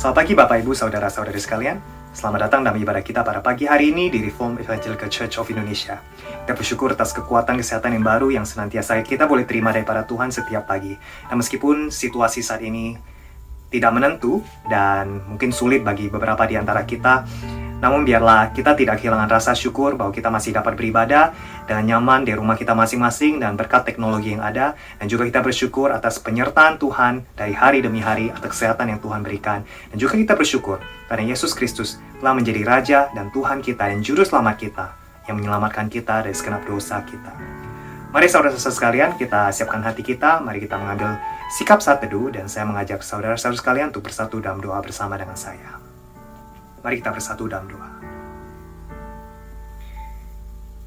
Selamat pagi Bapak Ibu Saudara-saudari sekalian. Selamat datang dalam ibadah kita pada pagi hari ini di Reformed Evangelical Church of Indonesia. Kita bersyukur atas kekuatan kesehatan yang baru yang senantiasa kita boleh terima daripada Tuhan setiap pagi. Dan meskipun situasi saat ini tidak menentu dan mungkin sulit bagi beberapa di antara kita, namun biarlah kita tidak kehilangan rasa syukur bahwa kita masih dapat beribadah dengan nyaman di rumah kita masing-masing dan berkat teknologi yang ada. Dan juga kita bersyukur atas penyertaan Tuhan dari hari demi hari atas kesehatan yang Tuhan berikan. Dan juga kita bersyukur karena Yesus Kristus telah menjadi Raja dan Tuhan kita dan Juru Selamat kita yang menyelamatkan kita dari segenap dosa kita. Mari saudara-saudara sekalian, kita siapkan hati kita. Mari kita mengambil sikap saat teduh dan saya mengajak saudara-saudara sekalian untuk bersatu dalam doa bersama dengan saya. Mari kita bersatu dalam doa.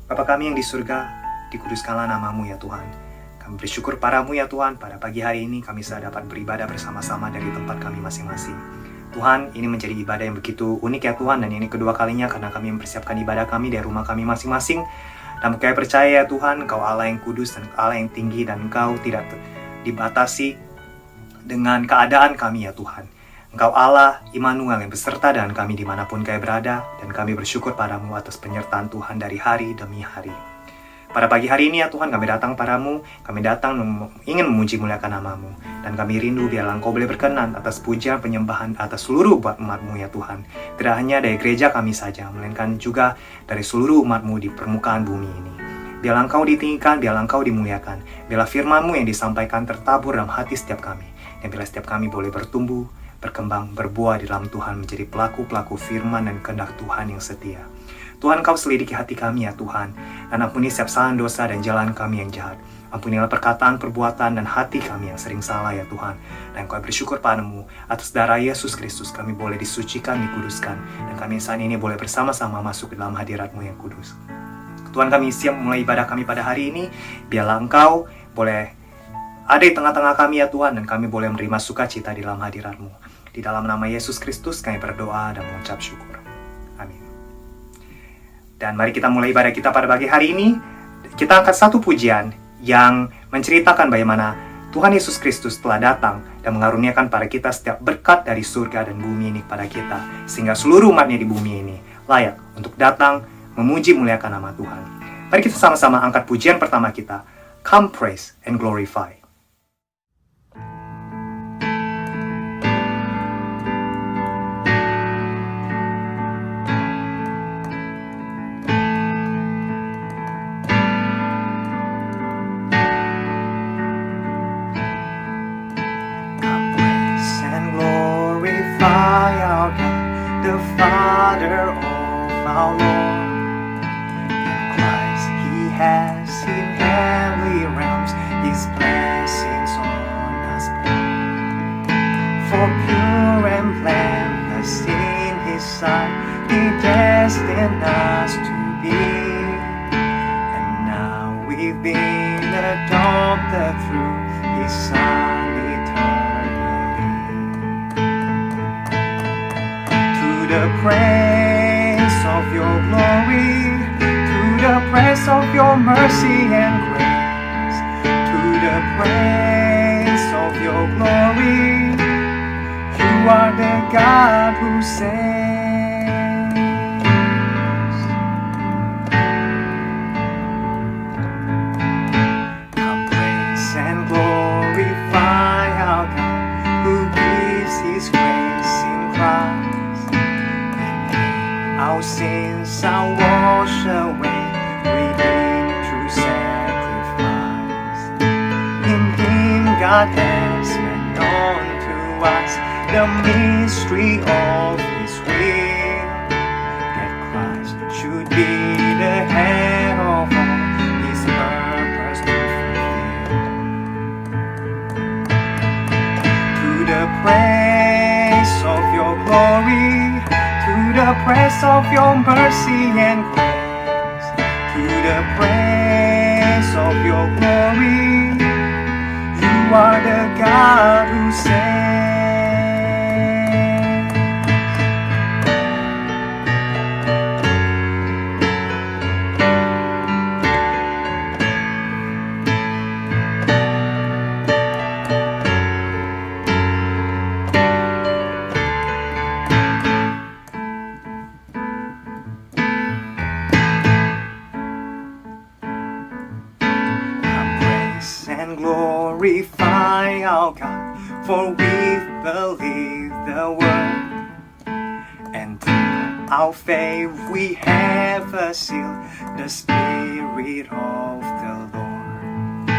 Bapa kami yang di surga, dikuduskanlah nama-Mu ya Tuhan. Kami bersyukur padamu ya Tuhan, pada pagi hari ini kami sudah dapat beribadah bersama-sama dari tempat kami masing-masing. Tuhan, ini menjadi ibadah yang begitu unik ya Tuhan, dan ini kedua kalinya karena kami mempersiapkan ibadah kami dari rumah kami masing-masing. Dan kami percaya ya Tuhan, Engkau Allah yang kudus dan Allah yang tinggi, dan Engkau tidak dibatasi dengan keadaan kami ya Tuhan. Engkau Allah, Immanuel yang beserta dengan kami dimanapun kami berada, dan kami bersyukur padamu atas penyertaan Tuhan dari hari demi hari. Pada pagi hari ini ya Tuhan, kami datang padamu, kami datang ingin memuji muliakan nama-Mu, dan kami rindu biarlah Engkau boleh berkenan atas pujian penyembahan atas seluruh umat-Mu ya Tuhan. Tidak hanya dari gereja kami saja, melainkan juga dari seluruh umat-Mu di permukaan bumi ini. Biarlah Engkau ditinggikan, biarlah Engkau dimuliakan, biarlah firman-Mu yang disampaikan tertabur dalam hati setiap kami, dan biarlah setiap kami boleh bertumbuh, berkembang, berbuah di dalam Tuhan, menjadi pelaku-pelaku firman dan kehendak Tuhan yang setia. Tuhan, Kau selidiki hati kami ya Tuhan, dan ampuni setiap kesalahan dosa dan jalan kami yang jahat. Ampunilah perkataan, perbuatan, dan hati kami yang sering salah ya Tuhan. Dan Kau bersyukur padamu, atas darah Yesus Kristus kami boleh disucikan, dikuduskan, dan kami saat ini boleh bersama-sama masuk ke dalam hadirat-Mu yang kudus. Tuhan, kami siap memulai ibadah kami pada hari ini. Biarlah Engkau boleh ada di tengah-tengah kami ya Tuhan, dan kami boleh menerima sukacita di dalam hadirat-Mu. Di dalam nama Yesus Kristus kami berdoa dan mengucap syukur. Amin. Dan mari kita mulai ibadah kita pada pagi hari ini. Kita angkat satu pujian yang menceritakan bagaimana Tuhan Yesus Kristus telah datang dan mengaruniakan pada kita setiap berkat dari surga dan bumi ini kepada kita, sehingga seluruh umatnya di bumi ini layak untuk datang memuji muliakan nama Tuhan. Mari kita sama-sama angkat pujian pertama kita, Come Praise and Glorify. The Father of our Lord, in Christ He has in heavenly realms His blessings on us poured. For pure and blameless in His sight He destined us to be, and now we've been adopted through His Son. The praise of your glory, to the praise of your mercy and grace, to the praise of your glory, you are the God who saves. Come praise and glorify our God, who gives His grace in Christ. Our sins are washed away, redeemed through sacrifice. In Him God has made known to us the mystery of His will, that Christ should be the head of all His purpose to fulfill. To the praise of your glory, to the praise of your mercy and grace, to the praise of your glory, you are the God who saves. glorify our God, for we believe the word. And through our faith we have a seal, the Spirit of the Lord.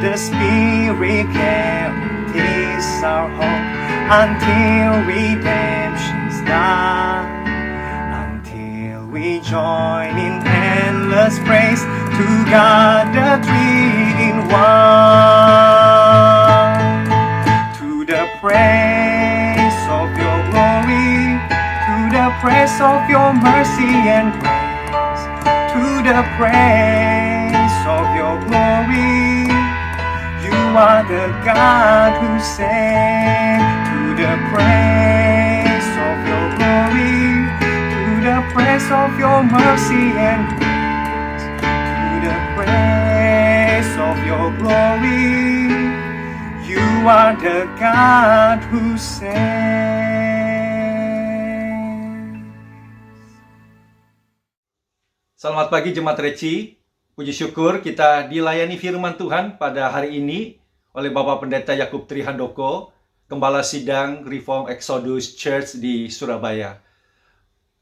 The Spirit guarantees our hope until redemption's done, until we join in endless praise to God the Three in One. To the praise of your glory, to the praise of your mercy and grace, to the praise of your glory, you are the God who saves. To the praise of your glory, to the praise of your mercy and grace, to the praise of your glory, you are the God who saves. Selamat pagi Jemaat Reci. Puji syukur kita dilayani firman Tuhan pada hari ini oleh Bapak Pendeta Yakub Trihandoko, Gembala Sidang Reform Exodus Church di Surabaya.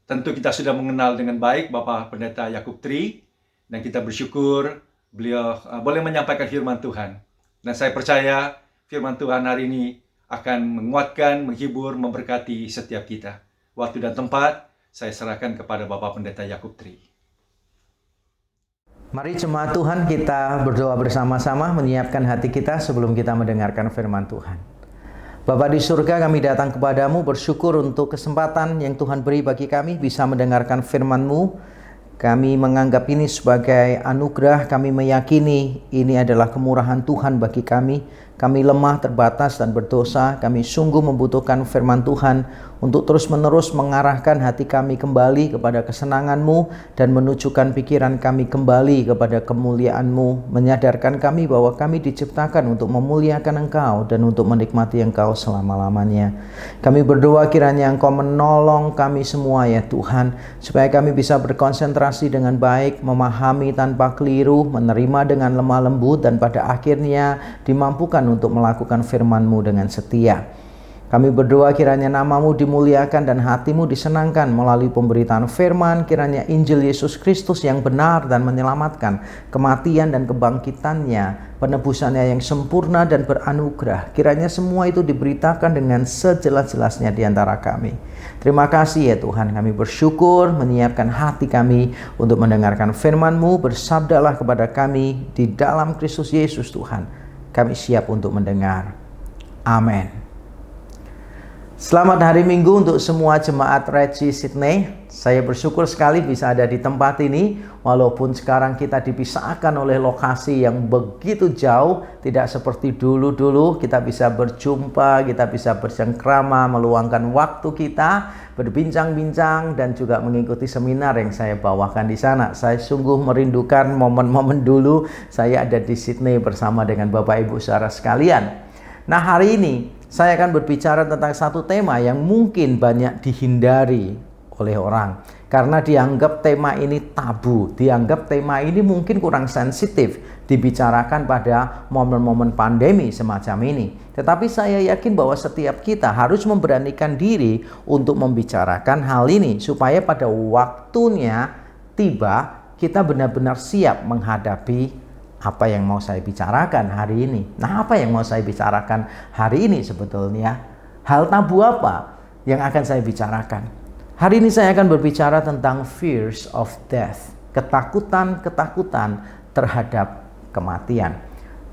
Tentu kita sudah mengenal dengan baik Bapak Pendeta Yakub Tri, dan kita bersyukur beliau boleh menyampaikan firman Tuhan. Dan saya percaya firman Tuhan hari ini akan menguatkan, menghibur, memberkati setiap kita. Waktu dan tempat saya serahkan kepada Bapak Pendeta Yakub Tri. Mari jemaat Tuhan, kita berdoa bersama-sama menyiapkan hati kita sebelum kita mendengarkan firman Tuhan. Bapa di surga, kami datang kepadamu bersyukur untuk kesempatan yang Tuhan beri bagi kami bisa mendengarkan firman-Mu. Kami menganggap ini sebagai anugerah, kami meyakini ini adalah kemurahan Tuhan bagi kami. Kami lemah, terbatas, dan berdosa. Kami sungguh membutuhkan firman Tuhan untuk terus-menerus mengarahkan hati kami kembali kepada kesenangan-Mu dan menunjukkan pikiran kami kembali kepada kemuliaan-Mu, menyadarkan kami bahwa kami diciptakan untuk memuliakan Engkau dan untuk menikmati Engkau selama-lamanya. Kami berdoa kiranya Engkau menolong kami semua ya Tuhan, supaya kami bisa berkonsentrasi dengan baik, memahami tanpa keliru, menerima dengan lemah lembut, dan pada akhirnya dimampukan untuk melakukan firman-Mu dengan setia. Kami berdoa kiranya nama-Mu dimuliakan dan hati-Mu disenangkan melalui pemberitaan firman. Kiranya Injil Yesus Kristus yang benar dan menyelamatkan, kematian dan kebangkitannya, penebusannya yang sempurna dan beranugerah, kiranya semua itu diberitakan dengan sejelas-jelasnya di antara kami. Terima kasih ya Tuhan, kami bersyukur menyiapkan hati kami untuk mendengarkan firman-Mu. Bersabdalah kepada kami di dalam Kristus Yesus Tuhan. Kami siap untuk mendengar. Amin. Selamat hari Minggu untuk semua jemaat Reci Sydney. Saya bersyukur sekali bisa ada di tempat ini, walaupun sekarang kita dipisahkan oleh lokasi yang begitu jauh. Tidak seperti dulu-dulu kita bisa berjumpa, kita bisa bercengkrama, meluangkan waktu kita berbincang-bincang dan juga mengikuti seminar yang saya bawakan di sana. Saya sungguh merindukan momen-momen dulu saya ada di Sydney bersama dengan Bapak Ibu saudara sekalian. Nah, hari ini saya akan berbicara tentang satu tema yang mungkin banyak dihindari oleh orang karena dianggap tema ini tabu, dianggap tema ini mungkin kurang sensitif dibicarakan pada momen-momen pandemi semacam ini. Tetapi saya yakin bahwa setiap kita harus memberanikan diri untuk membicarakan hal ini supaya pada waktunya tiba kita benar-benar siap menghadapi apa yang mau saya bicarakan hari ini. Nah, apa yang mau saya bicarakan hari ini sebetulnya? Hal tabu apa yang akan saya bicarakan? Hari ini saya akan berbicara tentang fears of death. Ketakutan-ketakutan terhadap kematian.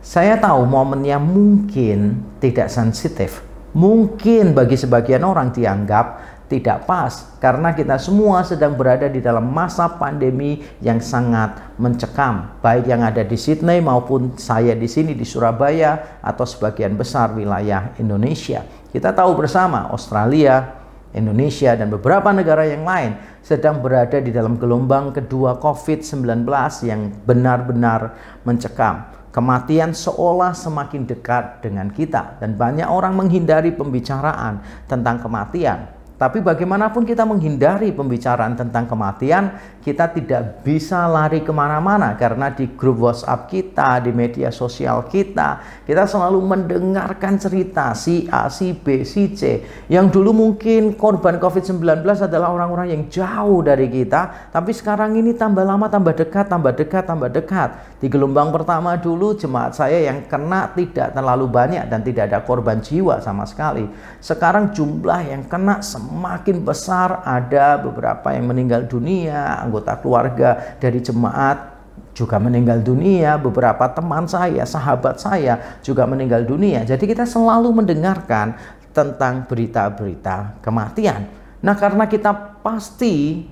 Saya tahu momennya mungkin tidak sensitif. Mungkin bagi sebagian orang dianggap tidak pas karena kita semua sedang berada di dalam masa pandemi yang sangat mencekam, baik yang ada di Sydney maupun saya di sini di Surabaya atau sebagian besar wilayah Indonesia. Kita tahu bersama Australia, Indonesia dan beberapa negara yang lain sedang berada di dalam gelombang kedua COVID-19 yang benar-benar mencekam. Kematian seolah semakin dekat dengan kita dan banyak orang menghindari pembicaraan tentang kematian. Tapi bagaimanapun kita menghindari pembicaraan tentang kematian, kita tidak bisa lari kemana-mana karena di grup WhatsApp kita, di media sosial kita selalu mendengarkan cerita si A, si B, si C. Yang dulu mungkin korban COVID-19 adalah orang-orang yang jauh dari kita, tapi sekarang ini tambah lama tambah dekat, tambah dekat, tambah dekat. Di gelombang pertama dulu jemaat saya yang kena tidak terlalu banyak dan tidak ada korban jiwa sama sekali. Sekarang jumlah yang kena semakin besar, ada beberapa yang meninggal dunia, anggota keluarga dari jemaat juga meninggal dunia, beberapa teman saya, sahabat saya juga meninggal dunia. Jadi kita selalu mendengarkan tentang berita-berita kematian. Nah, karena kita pasti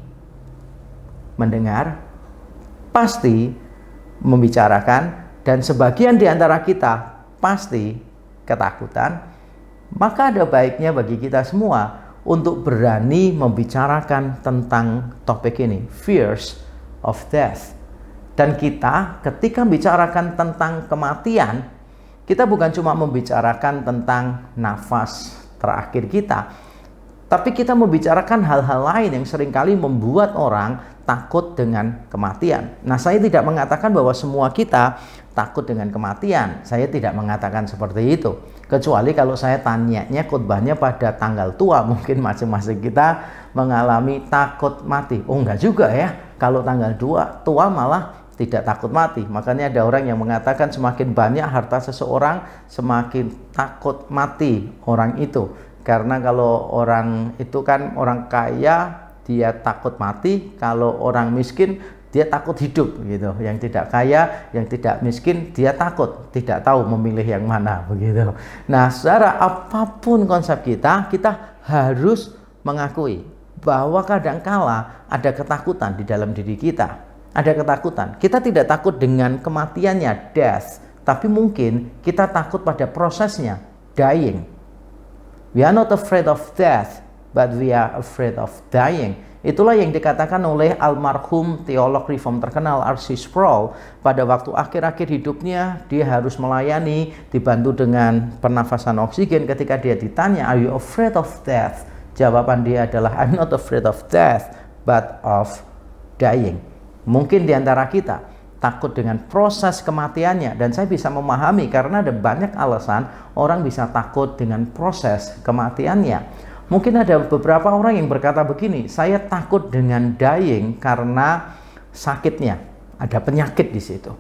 mendengar, pasti membicarakan, dan sebagian di antara kita pasti ketakutan, maka ada baiknya bagi kita semua untuk berani membicarakan tentang topik ini, fears of death. Dan kita ketika membicarakan tentang kematian, kita bukan cuma membicarakan tentang nafas terakhir kita, tapi kita membicarakan hal-hal lain yang seringkali membuat orang takut dengan kematian. Nah, saya tidak mengatakan bahwa semua kita takut dengan kematian. Saya tidak mengatakan seperti itu. Kecuali kalau saya tanyanya khotbahnya pada tanggal tua, mungkin masing-masing kita mengalami takut mati. Oh, enggak juga ya. Kalau tanggal tua malah tidak takut mati. Makanya ada orang yang mengatakan semakin banyak harta seseorang, semakin takut mati orang itu. Karena kalau orang itu kan orang kaya, dia takut mati. Kalau orang miskin, dia takut hidup gitu. Yang tidak kaya, yang tidak miskin, dia takut, tidak tahu memilih yang mana begitu. Nah, saudara, apapun konsep kita harus mengakui bahwa kadangkala ada ketakutan di dalam diri kita. Ada ketakutan. Kita tidak takut dengan kematiannya, death, tapi mungkin kita takut pada prosesnya, dying. We are not afraid of death, but we are afraid of dying. Itulah yang dikatakan oleh almarhum teolog reform terkenal R.C. Sproul. Pada waktu akhir-akhir hidupnya, dia harus melayani, dibantu dengan pernafasan oksigen. Ketika dia ditanya, "Are you afraid of death?" Jawaban dia adalah, "I'm not afraid of death, but of dying." Mungkin di antara kita takut dengan proses kematiannya, dan saya bisa memahami karena ada banyak alasan orang bisa takut dengan proses kematiannya. Mungkin ada beberapa orang yang berkata begini, saya takut dengan dying karena sakitnya, ada penyakit di situ.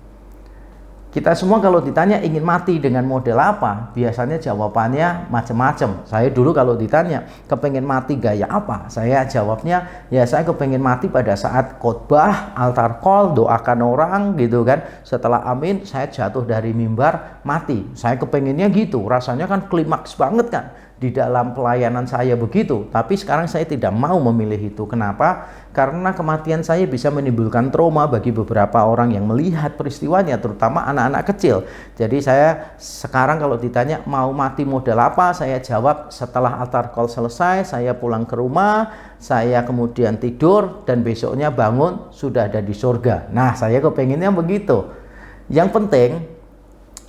Kita semua kalau ditanya ingin mati dengan model apa, biasanya jawabannya macam-macam. Saya dulu kalau ditanya kepengen mati gaya apa, saya jawabnya ya saya kepengen mati pada saat khotbah, altar call, doakan orang gitu kan. Setelah amin, saya jatuh dari mimbar, mati. Saya kepengennya gitu, rasanya kan klimaks banget kan. Di dalam pelayanan saya begitu, tapi sekarang saya tidak mau memilih itu. Kenapa? Karena kematian saya bisa menimbulkan trauma bagi beberapa orang yang melihat peristiwanya, terutama anak-anak kecil. Jadi saya sekarang kalau ditanya mau mati model apa, saya jawab setelah altar call selesai, saya pulang ke rumah, saya kemudian tidur, dan besoknya bangun sudah ada di surga. Nah, saya kepenginnya begitu. Yang penting,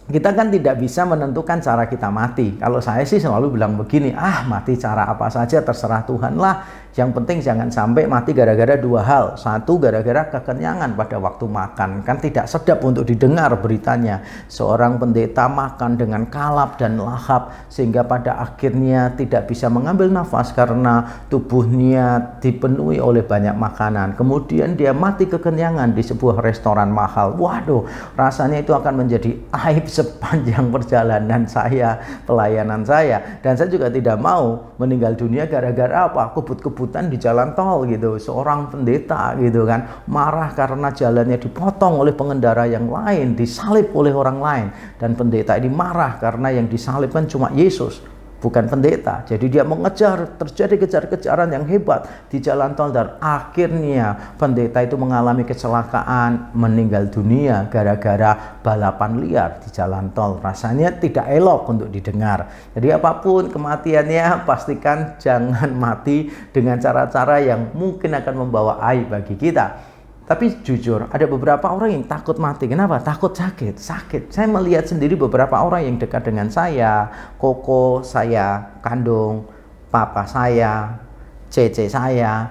kita kan tidak bisa menentukan cara kita mati. Kalau saya sih selalu bilang begini, mati cara apa saja terserah Tuhan lah. Yang penting jangan sampai mati gara-gara dua hal. Satu, gara-gara kekenyangan pada waktu makan. Kan tidak sedap untuk didengar beritanya. Seorang pendeta makan dengan kalap dan lahap, sehingga pada akhirnya tidak bisa mengambil nafas karena tubuhnya dipenuhi oleh banyak makanan. Kemudian dia mati kekenyangan di sebuah restoran mahal. Waduh, rasanya itu akan menjadi aib sepanjang perjalanan saya, pelayanan saya. Dan saya juga tidak mau meninggal dunia gara-gara apa? Kebut-kebutan di jalan tol gitu. Seorang pendeta gitu kan marah karena jalannya dipotong oleh pengendara yang lain, disalib oleh orang lain, dan pendeta ini marah karena yang disalibkan cuma Yesus, bukan pendeta. Jadi dia mengejar, terjadi kejar-kejaran yang hebat di jalan tol, dan akhirnya pendeta itu mengalami kecelakaan, meninggal dunia gara-gara balapan liar di jalan tol. Rasanya tidak elok untuk didengar. Jadi apapun kematiannya, pastikan jangan mati dengan cara-cara yang mungkin akan membawa aib bagi kita. Tapi jujur, ada beberapa orang yang takut mati. Kenapa? Takut sakit. Saya melihat sendiri beberapa orang yang dekat dengan saya, koko saya kandung, papa saya, cece saya,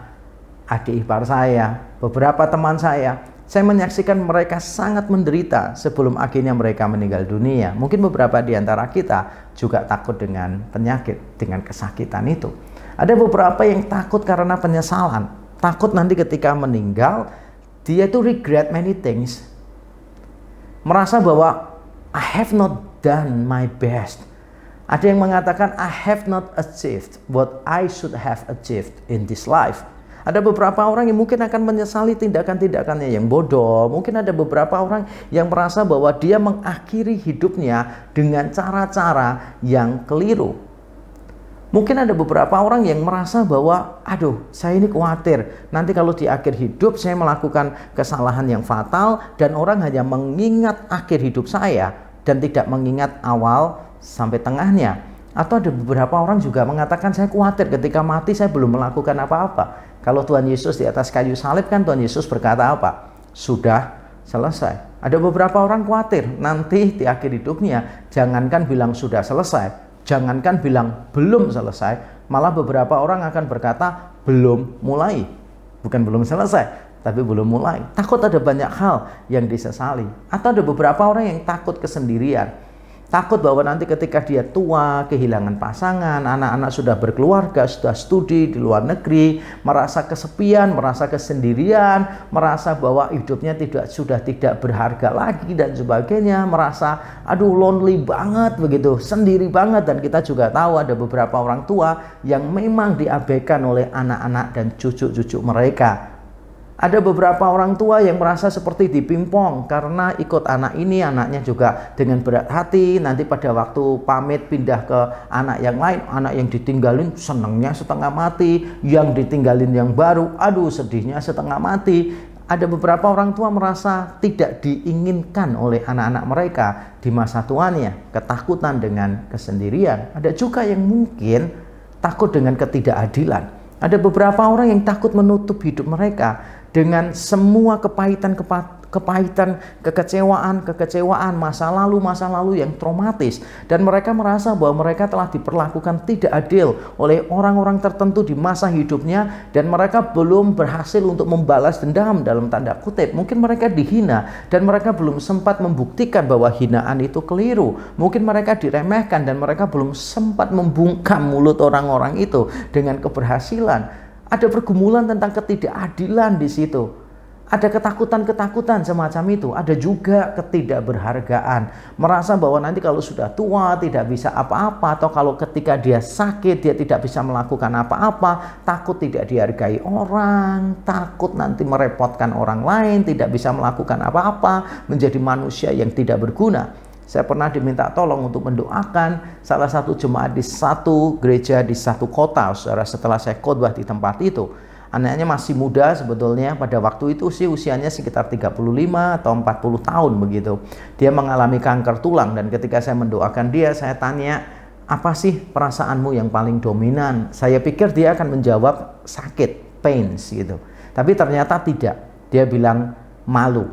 adik ipar saya, beberapa teman saya menyaksikan mereka sangat menderita sebelum akhirnya mereka meninggal dunia. Mungkin beberapa di antara kita juga takut dengan penyakit, dengan kesakitan itu. Ada beberapa yang takut karena penyesalan, takut nanti ketika meninggal, dia itu regret many things, merasa bahwa I have not done my best. Ada yang mengatakan I have not achieved what I should have achieved in this life. Ada beberapa orang yang mungkin akan menyesali tindakan-tindakannya yang bodoh. Mungkin ada beberapa orang yang merasa bahwa dia mengakhiri hidupnya dengan cara-cara yang keliru. Mungkin ada beberapa orang yang merasa bahwa, aduh, saya ini khawatir nanti kalau di akhir hidup saya melakukan kesalahan yang fatal dan orang hanya mengingat akhir hidup saya dan tidak mengingat awal sampai tengahnya. Atau ada beberapa orang juga mengatakan, saya khawatir ketika mati saya belum melakukan apa-apa. Kalau Tuhan Yesus di atas kayu salib kan Tuhan Yesus berkata apa? Sudah selesai. Ada beberapa orang khawatir nanti di akhir hidupnya jangankan bilang sudah selesai, jangankan bilang belum selesai, malah beberapa orang akan berkata belum mulai. Bukan belum selesai, tapi belum mulai. Takut ada banyak hal yang disesali. Atau ada beberapa orang yang takut kesendirian. Takut bahwa nanti ketika dia tua, kehilangan pasangan, anak-anak sudah berkeluarga, sudah studi di luar negeri, merasa kesepian, merasa kesendirian, merasa bahwa hidupnya sudah tidak berharga lagi dan sebagainya, merasa aduh lonely banget begitu, sendiri banget. Dan kita juga tahu ada beberapa orang tua yang memang diabaikan oleh anak-anak dan cucu-cucu mereka. Ada beberapa orang tua yang merasa seperti dipimpong karena ikut anak ini, anaknya juga dengan berat hati. Nanti pada waktu pamit pindah ke anak yang lain, anak yang ditinggalin senangnya setengah mati, yang ditinggalin yang baru, aduh sedihnya setengah mati. Ada beberapa orang tua merasa tidak diinginkan oleh anak-anak mereka di masa tuanya, ketakutan dengan kesendirian. Ada juga yang mungkin takut dengan ketidakadilan. Ada beberapa orang yang takut menutup hidup mereka dengan semua kepahitan, kekecewaan, masa lalu yang traumatis. Dan mereka merasa bahwa mereka telah diperlakukan tidak adil oleh orang-orang tertentu di masa hidupnya. Dan mereka belum berhasil untuk membalas dendam dalam tanda kutip. Mungkin mereka dihina dan mereka belum sempat membuktikan bahwa hinaan itu keliru. Mungkin mereka diremehkan dan mereka belum sempat membungkam mulut orang-orang itu dengan keberhasilan. Ada pergumulan tentang ketidakadilan di situ. Ada ketakutan-ketakutan semacam itu. Ada juga ketidakberhargaan. Merasa bahwa nanti kalau sudah tua tidak bisa apa-apa. Atau kalau ketika dia sakit dia tidak bisa melakukan apa-apa. Takut tidak dihargai orang. Takut nanti merepotkan orang lain. Tidak bisa melakukan apa-apa. Menjadi manusia yang tidak berguna. Saya pernah diminta tolong untuk mendoakan salah satu jemaat di satu gereja di satu kota, saudara, setelah saya khotbah di tempat itu. Anaknya masih muda sebetulnya, pada waktu itu sih usianya sekitar 35 atau 40 tahun begitu. Dia mengalami kanker tulang dan ketika saya mendoakan dia, saya tanya, apa sih perasaanmu yang paling dominan? Saya pikir dia akan menjawab sakit, pains gitu. Tapi ternyata tidak. Dia bilang malu.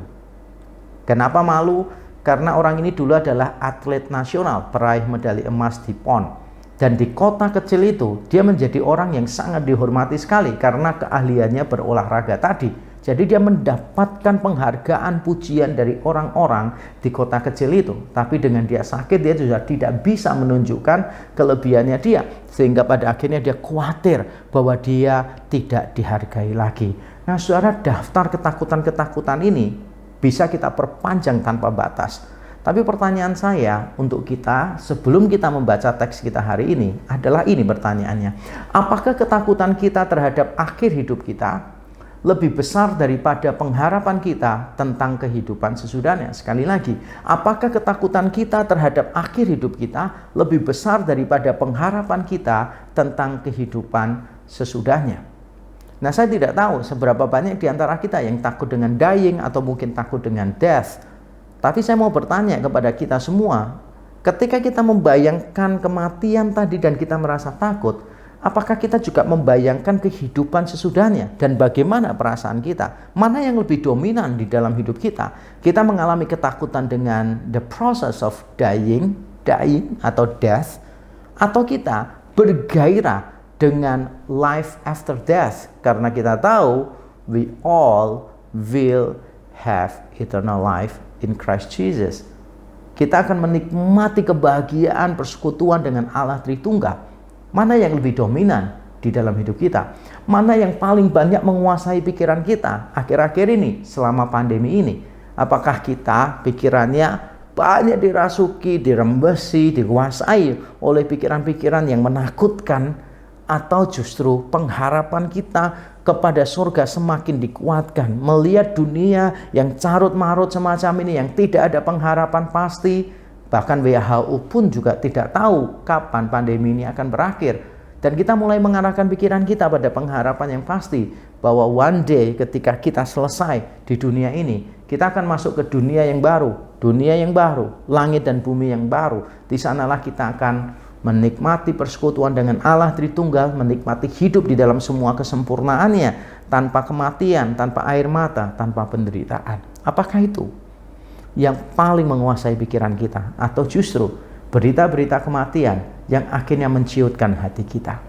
Kenapa malu? Karena orang ini dulu adalah atlet nasional, peraih medali emas di PON. Dan di kota kecil itu, dia menjadi orang yang sangat dihormati sekali karena keahliannya berolahraga tadi. Jadi dia mendapatkan penghargaan, pujian dari orang-orang di kota kecil itu. Tapi dengan dia sakit, dia juga tidak bisa menunjukkan kelebihannya dia. Sehingga pada akhirnya dia khawatir bahwa dia tidak dihargai lagi. Nah, saudara, daftar ketakutan-ketakutan ini bisa kita perpanjang tanpa batas. Tapi pertanyaan saya untuk kita sebelum kita membaca teks kita hari ini adalah ini pertanyaannya. Apakah ketakutan kita terhadap akhir hidup kita lebih besar daripada pengharapan kita tentang kehidupan sesudahnya? Sekali lagi, apakah ketakutan kita terhadap akhir hidup kita lebih besar daripada pengharapan kita tentang kehidupan sesudahnya? Nah, saya tidak tahu seberapa banyak di antara kita yang takut dengan dying atau mungkin takut dengan death. Tapi saya mau bertanya kepada kita semua, ketika kita membayangkan kematian tadi dan kita merasa takut, apakah kita juga membayangkan kehidupan sesudahnya? Dan bagaimana perasaan kita? Mana yang lebih dominan di dalam hidup kita? Kita mengalami ketakutan dengan the process of dying atau death, atau kita bergairah dengan life after death, karena kita tahu we all will have eternal life in Christ Jesus. Kita akan menikmati kebahagiaan persekutuan dengan Allah Tritunggal. Mana yang lebih dominan di dalam hidup kita? Mana yang paling banyak menguasai pikiran kita akhir-akhir ini selama pandemi ini? Apakah kita pikirannya banyak dirasuki, dirembesi, dikuasai oleh pikiran-pikiran yang menakutkan, atau justru pengharapan kita kepada surga semakin dikuatkan melihat dunia yang carut-marut semacam ini, yang tidak ada pengharapan pasti? Bahkan WHO pun juga tidak tahu kapan pandemi ini akan berakhir. Dan kita mulai mengarahkan pikiran kita pada pengharapan yang pasti, bahwa one day ketika kita selesai di dunia ini, kita akan masuk ke dunia yang baru, langit dan bumi yang baru. Di sanalah kita akan menikmati persekutuan dengan Allah Tritunggal, menikmati hidup di dalam semua kesempurnaannya, tanpa kematian, tanpa air mata, tanpa penderitaan. Apakah itu yang paling menguasai pikiran kita, atau justru berita-berita kematian yang akhirnya menciutkan hati kita?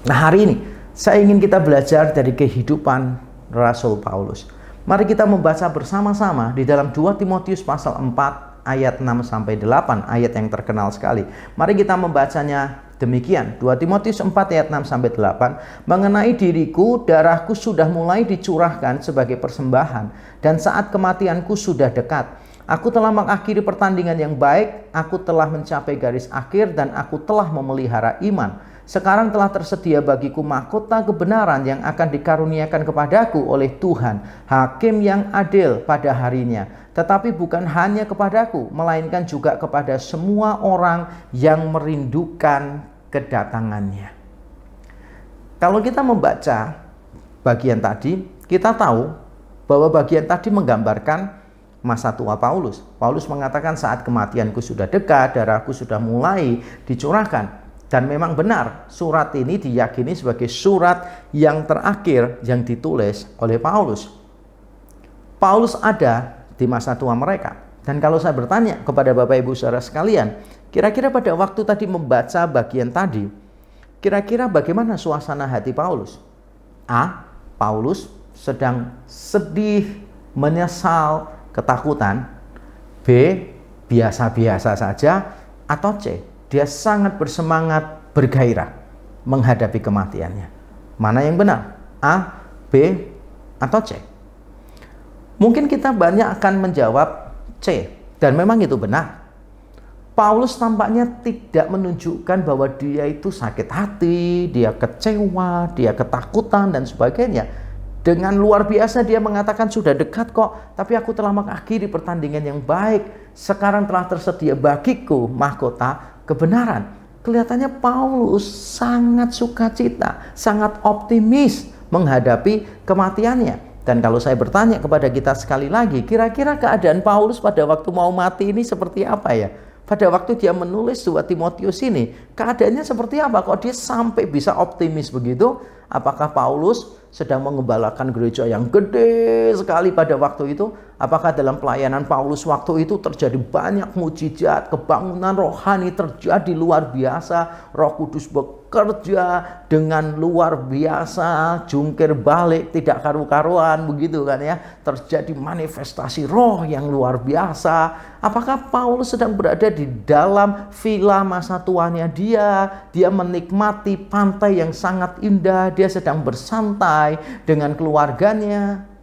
Nah, hari ini saya ingin kita belajar dari kehidupan Rasul Paulus. Mari kita membaca bersama-sama di dalam 2 Timotius pasal 4 ayat 6-8, ayat yang terkenal sekali. Mari kita membacanya demikian. 2 Timotius 4 ayat 6-8. Mengenai diriku, darahku sudah mulai dicurahkan sebagai persembahan, dan saat kematianku sudah dekat. Aku telah mengakhiri pertandingan yang baik, aku telah mencapai garis akhir, dan aku telah memelihara iman. Sekarang telah tersedia bagiku mahkota kebenaran yang akan dikaruniakan kepadaku oleh Tuhan, Hakim yang adil pada harinya. Tetapi bukan hanya kepadaku, melainkan juga kepada semua orang yang merindukan kedatangannya. Kalau kita membaca bagian tadi, kita tahu bahwa bagian tadi menggambarkan masa tua Paulus. Paulus mengatakan saat kematianku sudah dekat, darahku sudah mulai dicurahkan. Dan memang benar, surat ini diyakini sebagai surat yang terakhir yang ditulis oleh Paulus. Paulus ada di masa tua mereka. Dan kalau saya bertanya kepada Bapak Ibu Saudara sekalian, kira-kira pada waktu tadi membaca bagian tadi, kira-kira bagaimana suasana hati Paulus? A. Paulus sedang sedih, menyesal, ketakutan. B. Biasa-biasa saja. Atau C. Dia sangat bersemangat, bergairah menghadapi kematiannya. Mana yang benar? A, B, atau C? Mungkin kita banyak akan menjawab C, dan memang itu benar. Paulus tampaknya tidak menunjukkan bahwa dia itu sakit hati, dia kecewa, dia ketakutan, dan sebagainya. Dengan luar biasa dia mengatakan sudah dekat kok, tapi aku telah mengakhiri pertandingan yang baik. Sekarang telah tersedia bagiku mahkota kebenaran. Kelihatannya Paulus sangat sukacita, sangat optimis menghadapi kematiannya. Dan kalau saya bertanya kepada kita sekali lagi, kira-kira keadaan Paulus pada waktu mau mati ini seperti apa ya? Pada waktu dia menulis 2 Timotius ini, keadaannya seperti apa? Kok dia sampai bisa optimis begitu? Apakah Paulus sedang mengembalakan gereja yang gede sekali pada waktu itu? Apakah dalam pelayanan Paulus waktu itu terjadi banyak mujizat, kebangunan rohani terjadi luar biasa, Roh Kudus bekerja dengan luar biasa, jungkir balik tidak karu-karuan begitu kan ya, terjadi manifestasi roh yang luar biasa? Apakah Paulus sedang berada di dalam villa masa tuanya dia menikmati pantai yang sangat indah, dia sedang bersantai dengan keluarganya?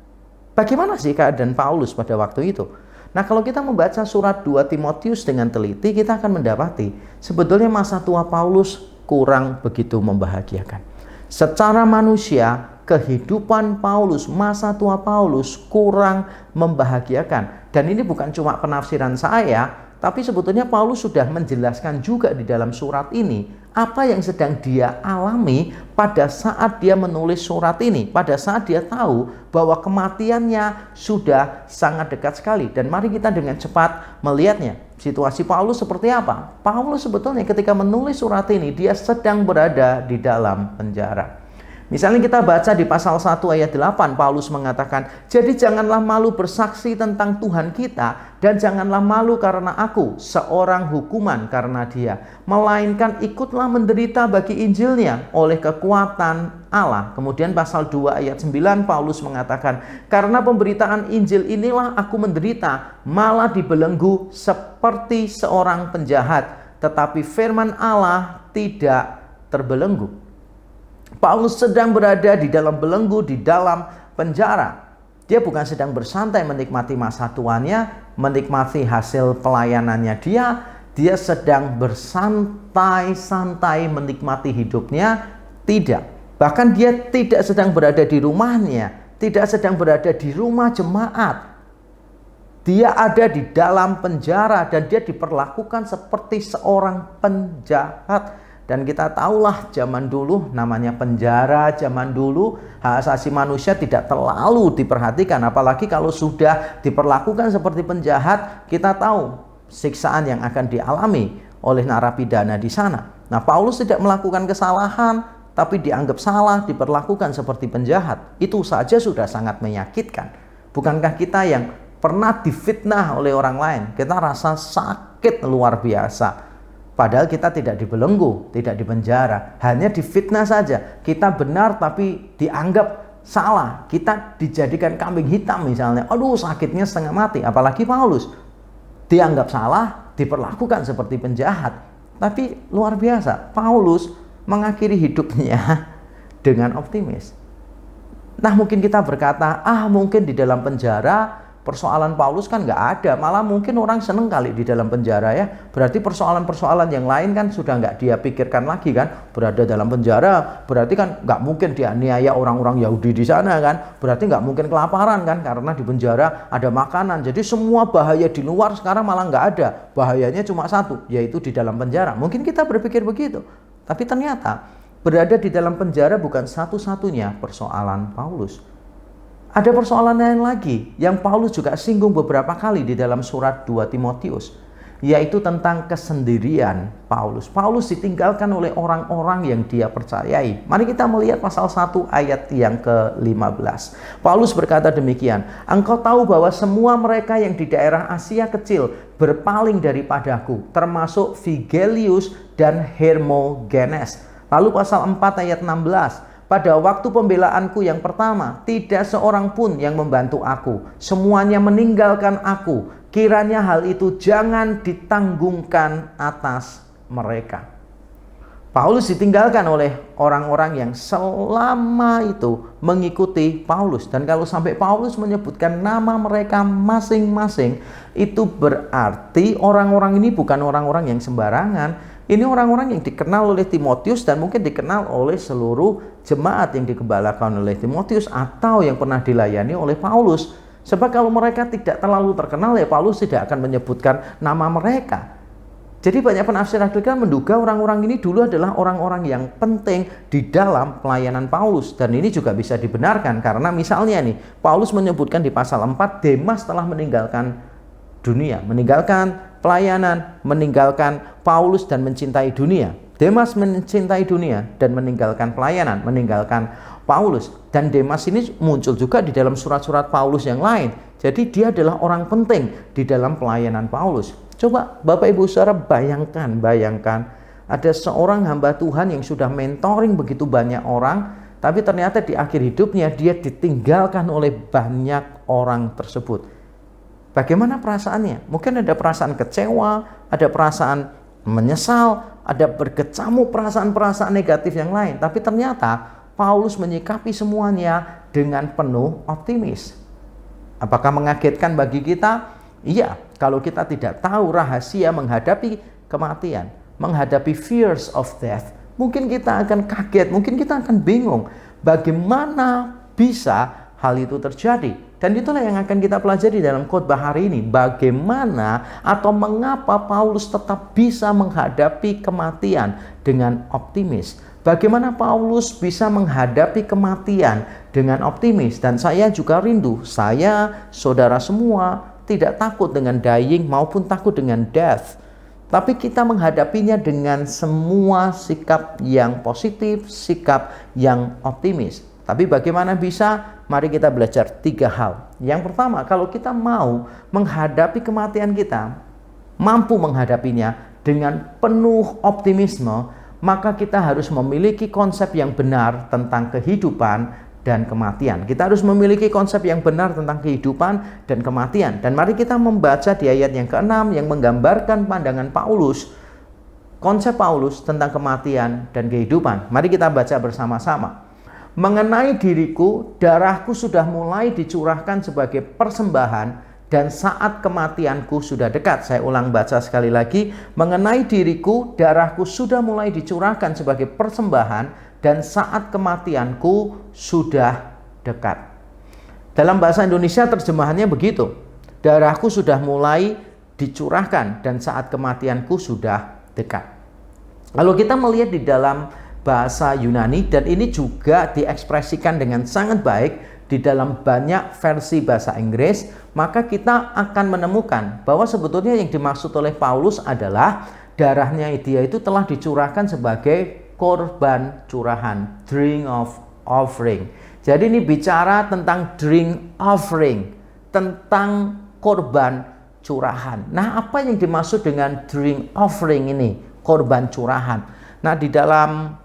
Bagaimana sih keadaan Paulus pada waktu itu? Nah, kalau kita membaca surat 2 Timotius dengan teliti, kita akan mendapati sebetulnya masa tua Paulus kurang begitu membahagiakan. Secara manusia, kehidupan Paulus, masa tua Paulus kurang membahagiakan. Dan ini bukan cuma penafsiran saya, tapi sebetulnya Paulus sudah menjelaskan juga di dalam surat ini apa yang sedang dia alami pada saat dia menulis surat ini, pada saat dia tahu bahwa kematiannya sudah sangat dekat sekali. Dan mari kita dengan cepat melihatnya. Situasi Paulus seperti apa? Paulus sebetulnya ketika menulis surat ini, dia sedang berada di dalam penjara. Misalnya kita baca di pasal 1 ayat 8, Paulus mengatakan, "Jadi janganlah malu bersaksi tentang Tuhan kita, dan janganlah malu karena aku, seorang hukuman karena dia. Melainkan ikutlah menderita bagi Injilnya oleh kekuatan Allah." Kemudian pasal 2 ayat 9, Paulus mengatakan, "Karena pemberitaan Injil inilah aku menderita, malah dibelenggu seperti seorang penjahat. Tetapi firman Allah tidak terbelenggu." Paulus sedang berada di dalam belenggu, di dalam penjara. Dia bukan sedang bersantai menikmati masa tuanya, menikmati hasil pelayanannya dia sedang bersantai-santai menikmati hidupnya. Tidak. Bahkan dia tidak sedang berada di rumahnya, tidak sedang berada di rumah jemaat. Dia ada di dalam penjara dan dia diperlakukan seperti seorang penjahat. Dan kita tahulah zaman dulu namanya penjara, zaman dulu hak asasi manusia tidak terlalu diperhatikan. Apalagi kalau sudah diperlakukan seperti penjahat, kita tahu siksaan yang akan dialami oleh narapidana di sana. Nah, Paulus tidak melakukan kesalahan, tapi dianggap salah, diperlakukan seperti penjahat. Itu saja sudah sangat menyakitkan. Bukankah kita yang pernah difitnah oleh orang lain, kita rasa sakit luar biasa. Padahal kita tidak dibelenggu, tidak dipenjara, hanya difitnah saja. Kita benar tapi dianggap salah. Kita dijadikan kambing hitam misalnya. Aduh, sakitnya setengah mati. Apalagi Paulus. Dianggap salah, diperlakukan seperti penjahat. Tapi luar biasa, Paulus mengakhiri hidupnya dengan optimis. Nah, mungkin kita berkata, mungkin di dalam penjara persoalan Paulus kan nggak ada, malah mungkin orang seneng kali di dalam penjara ya. Berarti persoalan-persoalan yang lain kan sudah nggak dia pikirkan lagi kan. Berada dalam penjara, berarti kan nggak mungkin dia niaya orang-orang Yahudi di sana kan. Berarti nggak mungkin kelaparan kan, karena di penjara ada makanan. Jadi semua bahaya di luar sekarang malah nggak ada. Bahayanya cuma satu, yaitu di dalam penjara. Mungkin kita berpikir begitu. Tapi ternyata berada di dalam penjara bukan satu-satunya persoalan Paulus. Ada persoalan lain lagi yang Paulus juga singgung beberapa kali di dalam surat 2 Timotius, yaitu tentang kesendirian Paulus. Paulus ditinggalkan oleh orang-orang yang dia percayai. Mari kita melihat pasal 1 ayat yang ke-15. Paulus berkata demikian, "Engkau tahu bahwa semua mereka yang di daerah Asia kecil berpaling daripadaku, termasuk Figelius dan Hermogenes." Lalu pasal 4 ayat 16, "Pada waktu pembelaanku yang pertama, tidak seorang pun yang membantu aku. Semuanya meninggalkan aku. Kiranya hal itu jangan ditanggungkan atas mereka." Paulus ditinggalkan oleh orang-orang yang selama itu mengikuti Paulus. Dan kalau sampai Paulus menyebutkan nama mereka masing-masing, itu berarti orang-orang ini bukan orang-orang yang sembarangan. Ini orang-orang yang dikenal oleh Timotius dan mungkin dikenal oleh seluruh jemaat yang digembalakan oleh Timotius atau yang pernah dilayani oleh Paulus. Sebab kalau mereka tidak terlalu terkenal, ya Paulus tidak akan menyebutkan nama mereka. Jadi banyak penafsir Alkitab menduga orang-orang ini dulu adalah orang-orang yang penting di dalam pelayanan Paulus. Dan ini juga bisa dibenarkan karena misalnya nih, Paulus menyebutkan di pasal 4, Demas telah meninggalkan dunia, meninggalkan pelayanan, meninggalkan Paulus dan mencintai dunia. Demas mencintai dunia dan meninggalkan pelayanan, meninggalkan Paulus. Dan Demas ini muncul juga di dalam surat-surat Paulus yang lain. Jadi dia adalah orang penting di dalam pelayanan Paulus. Coba Bapak Ibu Saudara bayangkan ada seorang hamba Tuhan yang sudah mentoring begitu banyak orang, tapi ternyata di akhir hidupnya dia ditinggalkan oleh banyak orang tersebut. Bagaimana perasaannya? Mungkin ada perasaan kecewa, ada perasaan menyesal, ada berkecamuk perasaan-perasaan negatif yang lain. Tapi ternyata Paulus menyikapi semuanya dengan penuh optimis. Apakah mengagetkan bagi kita? Iya, kalau kita tidak tahu rahasia menghadapi kematian, menghadapi fears of death, mungkin kita akan kaget, mungkin kita akan bingung. Bagaimana bisa hal itu terjadi? Dan itulah yang akan kita pelajari dalam khotbah hari ini. Bagaimana atau mengapa Paulus tetap bisa menghadapi kematian dengan optimis. Bagaimana Paulus bisa menghadapi kematian dengan optimis. Dan saya juga rindu, saya, saudara semua, tidak takut dengan dying maupun takut dengan death. tapi kita menghadapinya dengan semua sikap yang positif, sikap yang optimis. Tapi bagaimana bisa? Mari kita belajar 3 hal. Yang pertama, kalau kita mau menghadapi kematian kita, mampu menghadapinya dengan penuh optimisme, maka kita harus memiliki konsep yang benar tentang kehidupan dan kematian. Kita harus memiliki konsep yang benar tentang kehidupan dan kematian. Dan mari kita membaca di ayat yang ke-6 yang menggambarkan pandangan Paulus, konsep Paulus tentang kematian dan kehidupan. Mari kita baca bersama-sama. Mengenai diriku, darahku sudah mulai dicurahkan sebagai persembahan dan saat kematianku sudah dekat. Saya ulang baca sekali lagi. Mengenai diriku, darahku sudah mulai dicurahkan sebagai persembahan dan saat kematianku sudah dekat. Dalam bahasa Indonesia terjemahannya begitu. Darahku sudah mulai dicurahkan dan saat kematianku sudah dekat. Lalu kita melihat di dalam bahasa Yunani, dan ini juga diekspresikan dengan sangat baik di dalam banyak versi bahasa Inggris, maka kita akan menemukan bahwa sebetulnya yang dimaksud oleh Paulus adalah darahnya dia itu telah dicurahkan sebagai korban curahan, drink of offering. Jadi ini bicara tentang drink offering, tentang korban curahan. Nah, apa yang dimaksud dengan drink offering ini, korban curahan? Nah, di dalam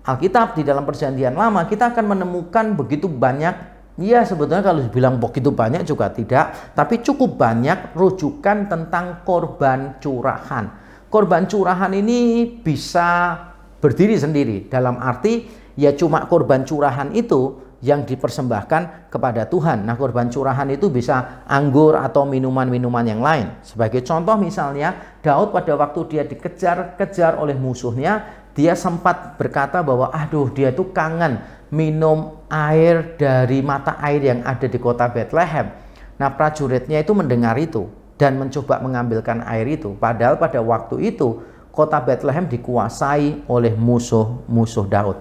Alkitab, di dalam Perjanjian Lama, kita akan menemukan begitu banyak, ya sebetulnya kalau dibilang begitu banyak juga tidak, tapi cukup banyak rujukan tentang korban curahan. Korban curahan ini bisa berdiri sendiri, dalam arti ya cuma korban curahan itu yang dipersembahkan kepada Tuhan. Nah, korban curahan itu bisa anggur atau minuman-minuman yang lain. Sebagai contoh misalnya, Daud pada waktu dia dikejar-kejar oleh musuhnya, dia sempat berkata bahwa aduh dia itu kangen minum air dari mata air yang ada di kota Bethlehem. Nah, prajuritnya itu mendengar itu dan mencoba mengambilkan air itu. Padahal pada waktu itu kota Bethlehem dikuasai oleh musuh-musuh Daud.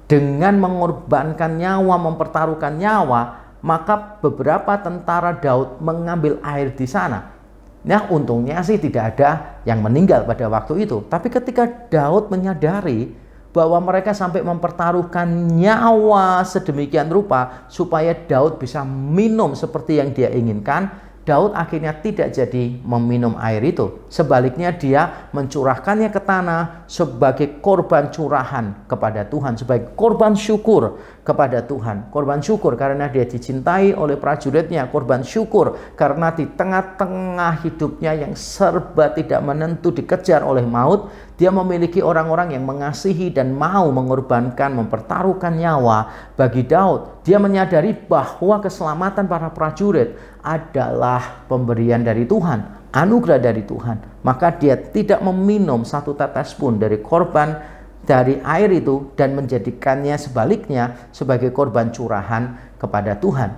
Dengan mengorbankan nyawa, mempertaruhkan nyawa, maka beberapa tentara Daud mengambil air di sana. Nah, untungnya sih tidak ada yang meninggal pada waktu itu. Tapi ketika Daud menyadari bahwa mereka sampai mempertaruhkan nyawa sedemikian rupa supaya Daud bisa minum seperti yang dia inginkan, Daud akhirnya tidak jadi meminum air itu. Sebaliknya dia mencurahkannya ke tanah sebagai korban curahan kepada Tuhan, sebagai korban syukur kepada Tuhan. Korban syukur karena dia dicintai oleh prajuritnya, korban syukur karena di tengah-tengah hidupnya yang serba tidak menentu, dikejar oleh maut, dia memiliki orang-orang yang mengasihi dan mau mengorbankan, mempertaruhkan nyawa bagi Daud. Dia menyadari bahwa keselamatan para prajurit adalah pemberian dari Tuhan, anugerah dari Tuhan. Maka dia tidak meminum satu tetes pun dari korban dari air itu dan menjadikannya sebaliknya sebagai korban curahan kepada Tuhan.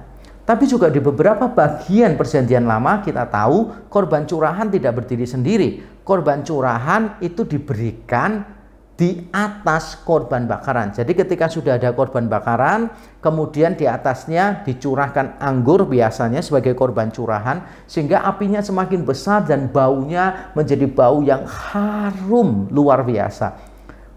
Tapi juga di beberapa bagian Perjanjian Lama kita tahu korban curahan tidak berdiri sendiri. Korban curahan itu diberikan di atas korban bakaran. Jadi ketika sudah ada korban bakaran, kemudian di atasnya dicurahkan anggur biasanya sebagai korban curahan, sehingga apinya semakin besar dan baunya menjadi bau yang harum luar biasa.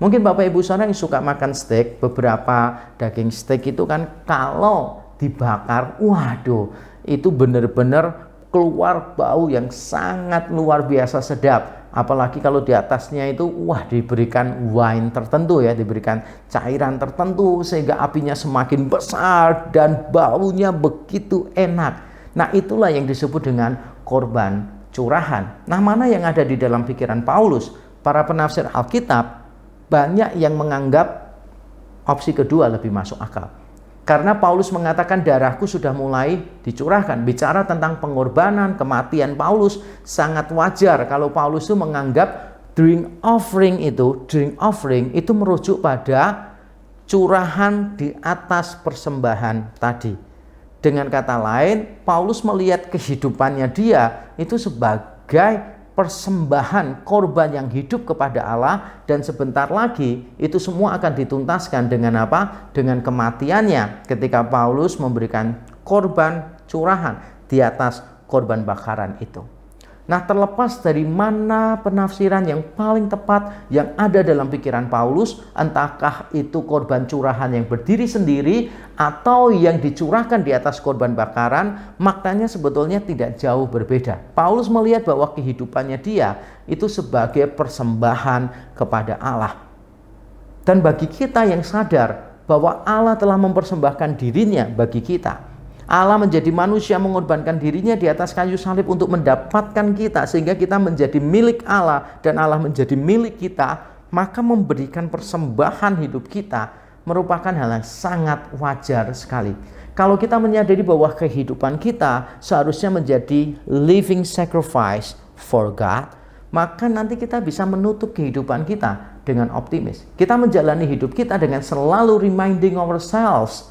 Mungkin Bapak Ibu Saudara yang suka makan steak, beberapa daging steak itu kan kalau dibakar, waduh, itu benar-benar keluar bau yang sangat luar biasa sedap. Apalagi kalau di atasnya itu diberikan wine tertentu ya, diberikan cairan tertentu sehingga apinya semakin besar dan baunya begitu enak. Nah, itulah yang disebut dengan korban curahan. Nah, mana yang ada di dalam pikiran Paulus? Para penafsir Alkitab banyak yang menganggap opsi kedua lebih masuk akal. Karena Paulus mengatakan darahku sudah mulai dicurahkan. Bicara tentang pengorbanan, kematian Paulus, sangat wajar kalau Paulus itu menganggap drink offering itu merujuk pada curahan di atas persembahan tadi. Dengan kata lain, Paulus melihat kehidupannya dia itu sebagai persembahan korban yang hidup kepada Allah, dan sebentar lagi itu semua akan dituntaskan dengan apa? Dengan kematiannya ketika Paulus memberikan korban curahan di atas korban bakaran itu. Nah, terlepas dari mana penafsiran yang paling tepat yang ada dalam pikiran Paulus, entahkah itu korban curahan yang berdiri sendiri atau yang dicurahkan di atas korban bakaran, maknanya sebetulnya tidak jauh berbeda. Paulus melihat bahwa kehidupannya dia itu sebagai persembahan kepada Allah. Dan bagi kita yang sadar bahwa Allah telah mempersembahkan dirinya bagi kita, Allah menjadi manusia mengorbankan dirinya di atas kayu salib untuk mendapatkan kita sehingga kita menjadi milik Allah dan Allah menjadi milik kita, maka memberikan persembahan hidup kita merupakan hal yang sangat wajar sekali. Kalau kita menyadari bahwa kehidupan kita seharusnya menjadi living sacrifice for God, maka nanti kita bisa menutup kehidupan kita dengan optimis. Kita menjalani hidup kita dengan selalu reminding ourselves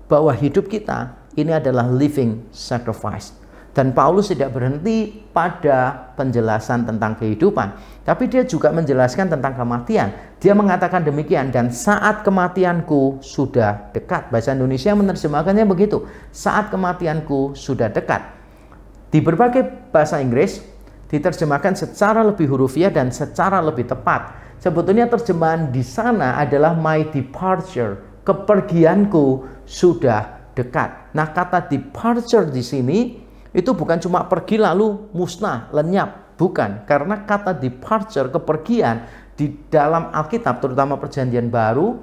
bahwa hidup kita ini adalah living sacrifice. Dan Paulus tidak berhenti pada penjelasan tentang kehidupan, tapi dia juga menjelaskan tentang kematian. Dia mengatakan demikian, dan saat kematianku sudah dekat. Bahasa Indonesia menerjemahkannya begitu, saat kematianku sudah dekat. Di berbagai bahasa Inggris diterjemahkan secara lebih hurufiah dan secara lebih tepat. Sebetulnya terjemahan di sana adalah my departure, kepergianku sudah dekat. Nah, kata departure di sini itu bukan cuma pergi lalu musnah, lenyap, bukan. Karena kata departure, kepergian di dalam Alkitab, terutama Perjanjian Baru,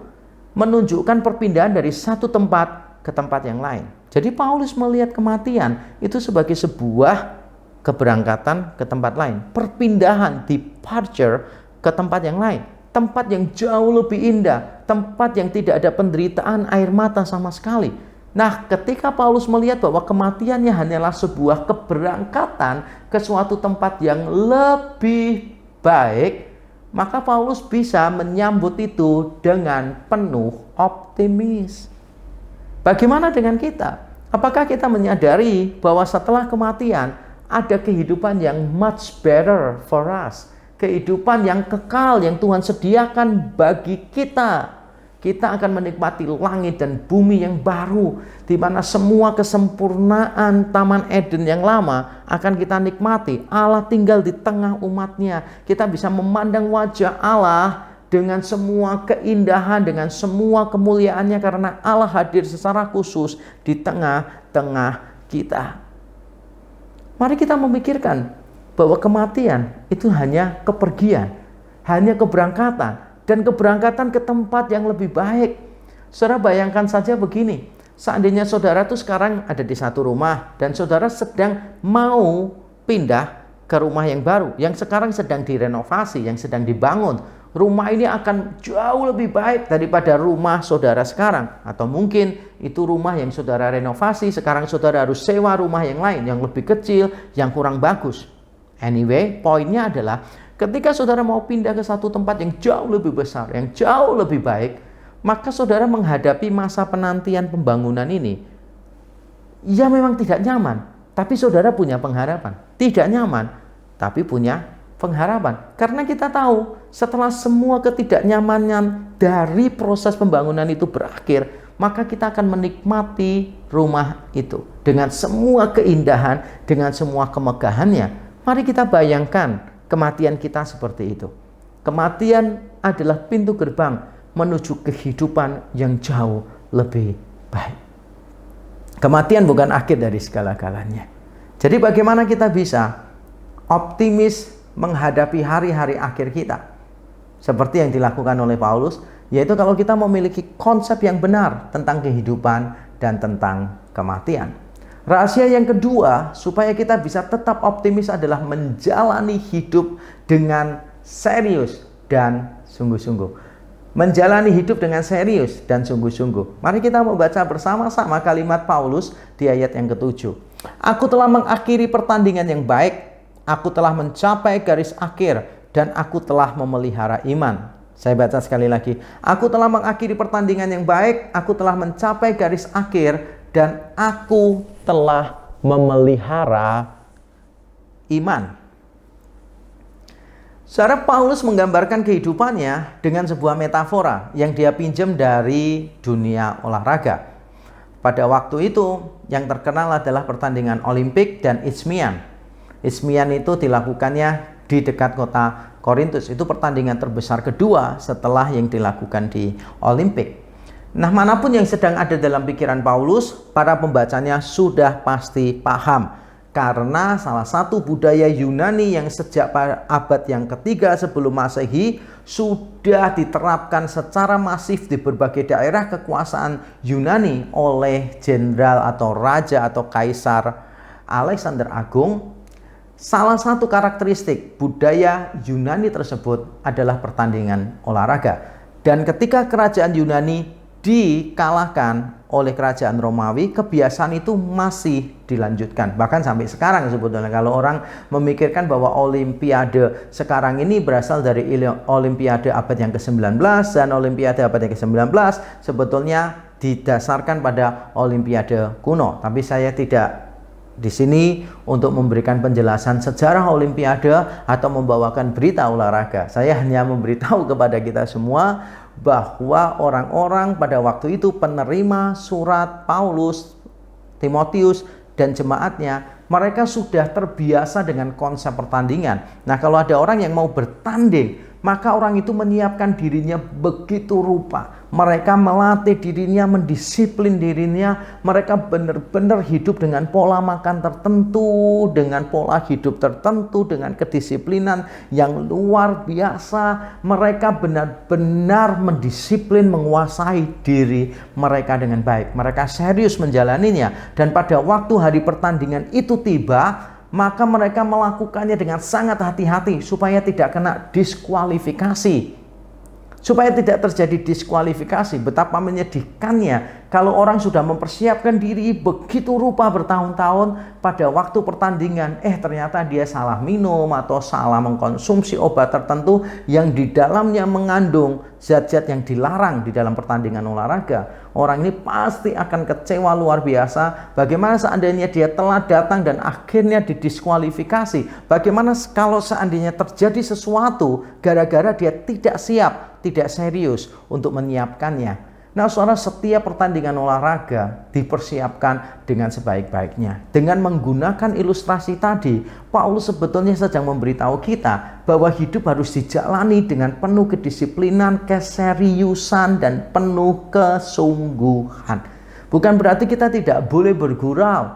menunjukkan perpindahan dari satu tempat ke tempat yang lain. Jadi Paulus melihat kematian itu sebagai sebuah keberangkatan ke tempat lain, perpindahan, departure ke tempat yang lain, tempat yang jauh lebih indah, tempat yang tidak ada penderitaan air mata sama sekali. Nah, ketika Paulus melihat bahwa kematiannya hanyalah sebuah keberangkatan ke suatu tempat yang lebih baik, maka Paulus bisa menyambut itu dengan penuh optimis. Bagaimana dengan kita? Apakah kita menyadari bahwa setelah kematian ada kehidupan yang much better for us? Kehidupan yang kekal yang Tuhan sediakan bagi kita. Kita akan menikmati langit dan bumi yang baru, di mana semua kesempurnaan Taman Eden yang lama akan kita nikmati. Allah tinggal di tengah umatnya. Kita bisa memandang wajah Allah dengan semua keindahan, dengan semua kemuliaannya, karena Allah hadir secara khusus di tengah-tengah kita. Mari kita memikirkan bahwa kematian itu hanya kepergian, hanya keberangkatan, dan keberangkatan ke tempat yang lebih baik. Saudara bayangkan saja begini, seandainya saudara tuh sekarang ada di satu rumah dan saudara sedang mau pindah ke rumah yang baru, yang sekarang sedang direnovasi, yang sedang dibangun. Rumah ini akan jauh lebih baik daripada rumah saudara sekarang. Atau mungkin itu rumah yang saudara renovasi, sekarang saudara harus sewa rumah yang lain, yang lebih kecil, yang kurang bagus. Anyway, poinnya adalah ketika saudara mau pindah ke satu tempat yang jauh lebih besar, yang jauh lebih baik, maka saudara menghadapi masa penantian pembangunan ini. Ya memang tidak nyaman, tapi saudara punya pengharapan. Tidak nyaman, tapi punya pengharapan. Karena kita tahu setelah semua ketidaknyamanan dari proses pembangunan itu berakhir, maka kita akan menikmati rumah itu dengan semua keindahan, dengan semua kemegahannya. Mari kita bayangkan kematian kita seperti itu. Kematian adalah pintu gerbang menuju kehidupan yang jauh lebih baik. Kematian bukan akhir dari segala-galanya. Jadi bagaimana kita bisa optimis menghadapi hari-hari akhir kita? Seperti yang dilakukan oleh Paulus, yaitu kalau kita memiliki konsep yang benar tentang kehidupan dan tentang kematian. Rahasia yang kedua supaya kita bisa tetap optimis adalah menjalani hidup dengan serius dan sungguh-sungguh. Menjalani hidup dengan serius dan sungguh-sungguh. Mari kita membaca bersama-sama kalimat Paulus di ayat yang ke-7. Aku telah mengakhiri pertandingan yang baik, aku telah mencapai garis akhir, dan aku telah memelihara iman. Saya baca sekali lagi. Aku telah mengakhiri pertandingan yang baik, aku telah mencapai garis akhir, dan aku telah memelihara iman. Saudara, Paulus menggambarkan kehidupannya dengan sebuah metafora yang dia pinjam dari dunia olahraga. Pada waktu itu, yang terkenal adalah pertandingan Olimpik dan Isthmian. Ismian itu dilakukannya di dekat kota Korintus. Itu pertandingan terbesar kedua setelah yang dilakukan di Olimpik. Nah, manapun yang sedang ada dalam pikiran Paulus, para pembacanya sudah pasti paham. Karena salah satu budaya Yunani yang sejak abad yang ketiga sebelum Masehi sudah diterapkan secara masif di berbagai daerah kekuasaan Yunani oleh jenderal atau raja atau kaisar Alexander Agung. Salah satu karakteristik budaya Yunani tersebut adalah pertandingan olahraga. Dan ketika kerajaan Yunani dikalahkan oleh kerajaan Romawi, kebiasaan itu masih dilanjutkan. Bahkan sampai sekarang sebetulnya kalau orang memikirkan bahwa Olimpiade sekarang ini berasal dari Olimpiade abad yang ke-19 dan Olimpiade abad yang ke-19 sebetulnya didasarkan pada Olimpiade kuno. Tapi saya tidak di sini untuk memberikan penjelasan sejarah Olimpiade atau membawakan berita olahraga. Saya hanya memberitahu kepada kita semua bahwa orang-orang pada waktu itu penerima surat Paulus, Timotius, dan jemaatnya, mereka sudah terbiasa dengan konsep pertandingan. Nah, kalau ada orang yang mau bertanding, maka orang itu menyiapkan dirinya begitu rupa. Mereka melatih dirinya, mendisiplin dirinya. Mereka benar-benar hidup dengan pola makan tertentu, dengan pola hidup tertentu, dengan kedisiplinan yang luar biasa. Mereka benar-benar mendisiplin, menguasai diri mereka dengan baik. Mereka serius menjalaninya. Dan pada waktu hari pertandingan itu tiba, maka mereka melakukannya dengan sangat hati-hati supaya tidak kena diskualifikasi. Supaya tidak terjadi diskualifikasi. Betapa menyedihkannya kalau orang sudah mempersiapkan diri begitu rupa bertahun-tahun, pada waktu pertandingan ternyata dia salah minum atau salah mengkonsumsi obat tertentu yang di dalamnya mengandung zat-zat yang dilarang di dalam pertandingan olahraga. Orang ini pasti akan kecewa luar biasa. Bagaimana seandainya dia telah datang dan akhirnya didiskualifikasi? Bagaimana kalau seandainya terjadi sesuatu gara-gara dia tidak siap, tidak serius untuk menyiapkannya? Nah, saudara, setiap pertandingan olahraga dipersiapkan dengan sebaik-baiknya. Dengan menggunakan ilustrasi tadi, Paulus sebetulnya sedang memberitahu kita bahwa hidup harus dijalani dengan penuh kedisiplinan, keseriusan, dan penuh kesungguhan. Bukan berarti kita tidak boleh bergurau.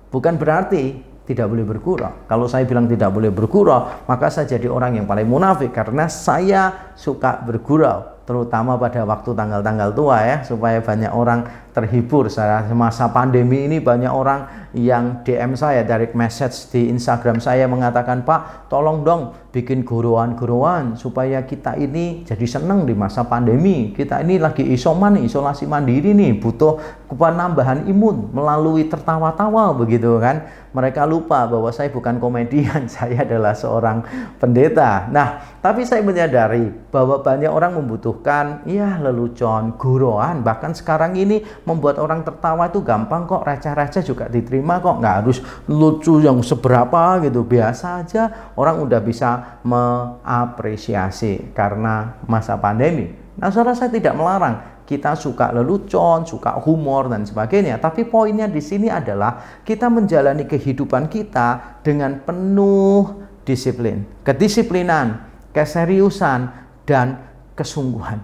Bukan berarti tidak boleh bergurau. Kalau saya bilang tidak boleh bergurau, maka saya jadi orang yang paling munafik karena saya suka bergurau. Terutama pada waktu tanggal-tanggal tua ya, supaya banyak orang terhibur. Masa pandemi ini banyak orang yang DM saya, direct message di Instagram saya mengatakan, "Pak, tolong dong bikin guruan-guruan supaya kita ini jadi seneng di masa pandemi. Kita ini lagi isolasi mandiri nih, butuh penambahan imun melalui tertawa-tawa," begitu kan. Mereka lupa bahwa saya bukan komedian, saya adalah seorang pendeta. Nah, tapi saya menyadari bahwa banyak orang membutuhkan lelucon, guruan. Bahkan sekarang ini membuat orang tertawa itu gampang kok, receh-receh juga diterima kok, nggak harus lucu yang seberapa gitu, biasa aja orang udah bisa mengapresiasi karena masa pandemi. Nah, saudara, saya tidak melarang kita suka lelucon, suka humor dan sebagainya, tapi poinnya di sini adalah kita menjalani kehidupan kita dengan penuh disiplin, kedisiplinan, keseriusan, dan kesungguhan.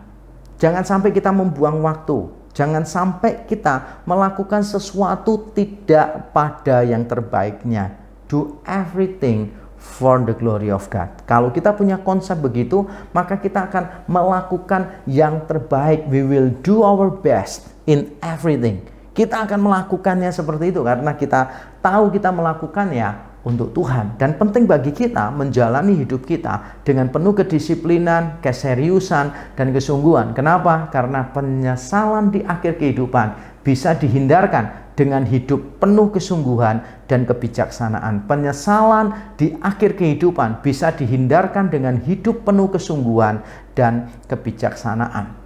Jangan sampai kita membuang waktu. Jangan sampai kita melakukan sesuatu tidak pada yang terbaiknya. Do everything for the glory of God. Kalau kita punya konsep begitu, maka kita akan melakukan yang terbaik. We will do our best in everything. Kita akan melakukannya seperti itu karena kita tahu kita melakukannya untuk Tuhan. Dan penting bagi kita menjalani hidup kita dengan penuh kedisiplinan, keseriusan, dan kesungguhan. Kenapa? Karena penyesalan di akhir kehidupan bisa dihindarkan dengan hidup penuh kesungguhan dan kebijaksanaan. Penyesalan di akhir kehidupan bisa dihindarkan dengan hidup penuh kesungguhan dan kebijaksanaan.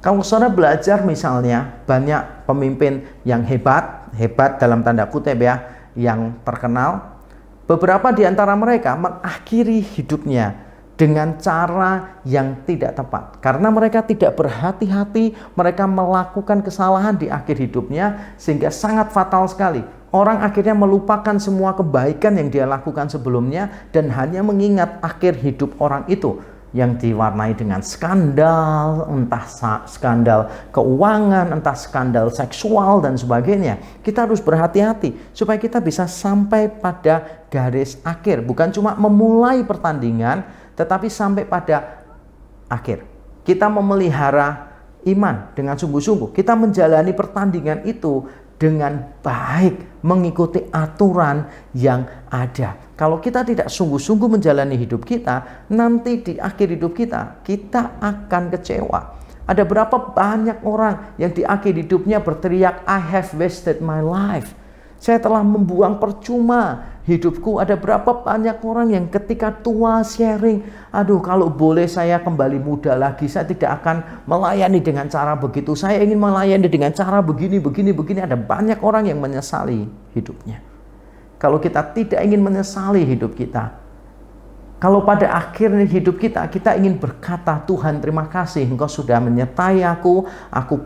Kalau saudara belajar misalnya banyak pemimpin yang hebat dalam tanda kutip ya, yang terkenal, beberapa di antara mereka mengakhiri hidupnya dengan cara yang tidak tepat. Karena mereka tidak berhati-hati, mereka melakukan kesalahan di akhir hidupnya sehingga sangat fatal sekali. Orang akhirnya melupakan semua kebaikan yang dia lakukan sebelumnya dan hanya mengingat akhir hidup orang itu yang diwarnai dengan skandal, entah skandal keuangan, entah skandal seksual dan sebagainya. Kita harus berhati-hati supaya kita bisa sampai pada garis akhir, bukan cuma memulai pertandingan tetapi sampai pada akhir. Kita memelihara iman dengan sungguh-sungguh. Kita menjalani pertandingan itu dengan baik, mengikuti aturan yang ada. Kalau kita tidak sungguh-sungguh menjalani hidup kita, nanti di akhir hidup kita akan kecewa. Ada berapa banyak orang yang di akhir hidupnya berteriak, I have wasted my life. Saya telah membuang percuma hidupku. Ada berapa banyak orang yang ketika tua sharing, aduh kalau boleh saya kembali muda lagi, saya tidak akan melayani dengan cara begitu. Saya ingin melayani dengan cara begini. Ada banyak orang yang menyesali hidupnya. Kalau kita tidak ingin menyesali hidup kita, kalau pada akhir hidup kita ingin berkata, Tuhan terima kasih Engkau sudah menyertai aku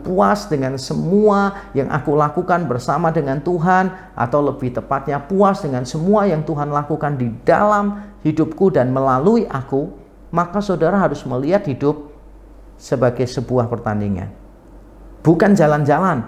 puas dengan semua yang aku lakukan bersama dengan Tuhan, atau lebih tepatnya puas dengan semua yang Tuhan lakukan di dalam hidupku dan melalui aku, maka saudara harus melihat hidup sebagai sebuah pertandingan. Bukan jalan-jalan,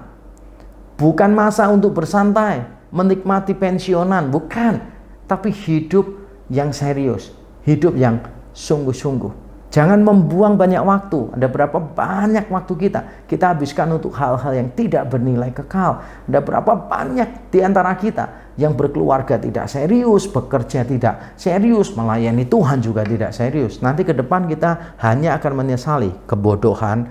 bukan masa untuk bersantai, menikmati pensiunan, bukan, tapi hidup yang serius. Hidup yang sungguh-sungguh. Jangan membuang banyak waktu. Ada berapa banyak waktu kita habiskan untuk hal-hal yang tidak bernilai kekal. Ada berapa banyak di antara kita yang berkeluarga tidak serius, bekerja tidak serius, melayani Tuhan juga tidak serius. Nanti ke depan kita hanya akan menyesali kebodohan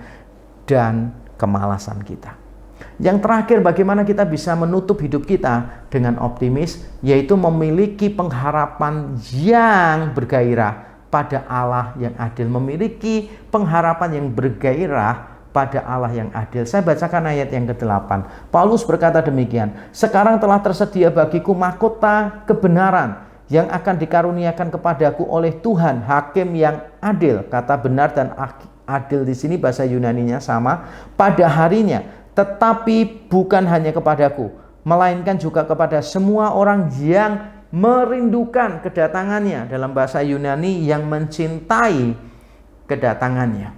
dan kemalasan kita. Yang terakhir, bagaimana kita bisa menutup hidup kita dengan optimis, yaitu memiliki pengharapan yang bergairah pada Allah yang adil. Memiliki pengharapan yang bergairah pada Allah yang adil. Saya bacakan ayat yang ke-8. Paulus berkata demikian, sekarang telah tersedia bagiku mahkota kebenaran yang akan dikaruniakan kepadaku oleh Tuhan, hakim yang adil. Kata benar dan adil di sini bahasa Yunaninya sama. Pada harinya, tetapi bukan hanya kepadaku, melainkan juga kepada semua orang yang merindukan kedatangannya. Dalam bahasa Yunani, yang mencintai kedatangannya.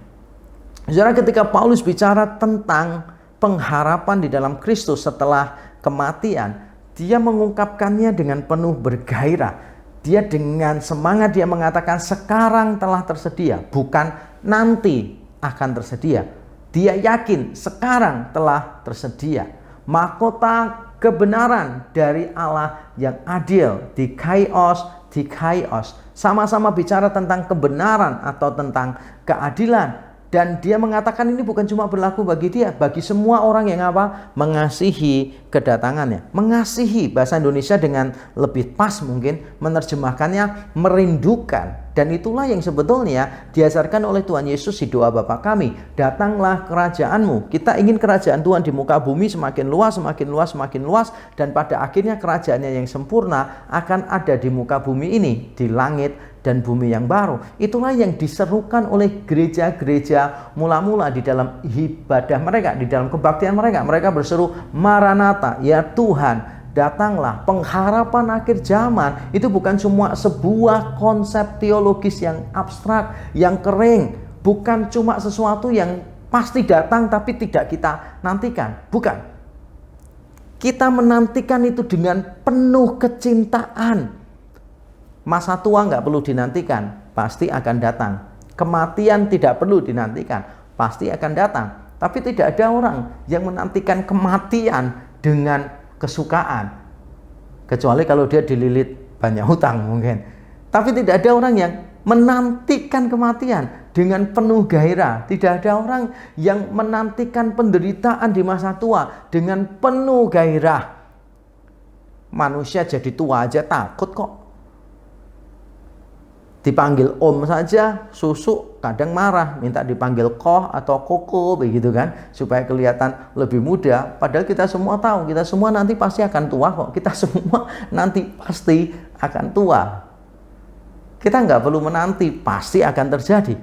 Saudara, ketika Paulus bicara tentang pengharapan di dalam Kristus setelah kematian, dia mengungkapkannya dengan penuh bergairah. Dia dengan semangat dia mengatakan sekarang telah tersedia, bukan nanti akan tersedia. Dia yakin sekarang telah tersedia mahkota kebenaran dari Allah yang adil, dikaios. Sama-sama bicara tentang kebenaran atau tentang keadilan. Dan dia mengatakan ini bukan cuma berlaku bagi dia, bagi semua orang yang apa? Mengasihi kedatangannya. Mengasihi, bahasa Indonesia dengan lebih pas mungkin menerjemahkannya merindukan. Dan itulah yang sebetulnya diajarkan oleh Tuhan Yesus di doa Bapa kami. Datanglah kerajaanmu. Kita ingin kerajaan Tuhan di muka bumi semakin luas. Dan pada akhirnya kerajaannya yang sempurna akan ada di muka bumi ini, di langit dan bumi yang baru. Itulah yang diserukan oleh gereja-gereja mula-mula di dalam ibadah mereka, di dalam kebaktian mereka. Mereka berseru, Maranatha, ya Tuhan, datanglah. Pengharapan akhir zaman itu bukan cuma sebuah konsep teologis yang abstrak, yang kering. Bukan cuma sesuatu yang pasti datang tapi tidak kita nantikan. Bukan. Kita menantikan itu dengan penuh kecintaan. Masa tua nggak perlu dinantikan, pasti akan datang. Kematian tidak perlu dinantikan, pasti akan datang. Tapi tidak ada orang yang menantikan kematian dengan kesukaan. Kecuali kalau dia dililit banyak hutang mungkin. Tapi tidak ada orang yang menantikan kematian dengan penuh gairah. Tidak ada orang yang menantikan penderitaan di masa tua dengan penuh gairah. Manusia jadi tua aja takut kok. Dipanggil om saja, susuk, kadang marah, minta dipanggil koh atau koko, begitu kan, supaya kelihatan lebih muda. Padahal kita semua tahu, kita semua nanti pasti akan tua kok. Kita semua nanti pasti akan tua. Kita nggak perlu menanti, pasti akan terjadi.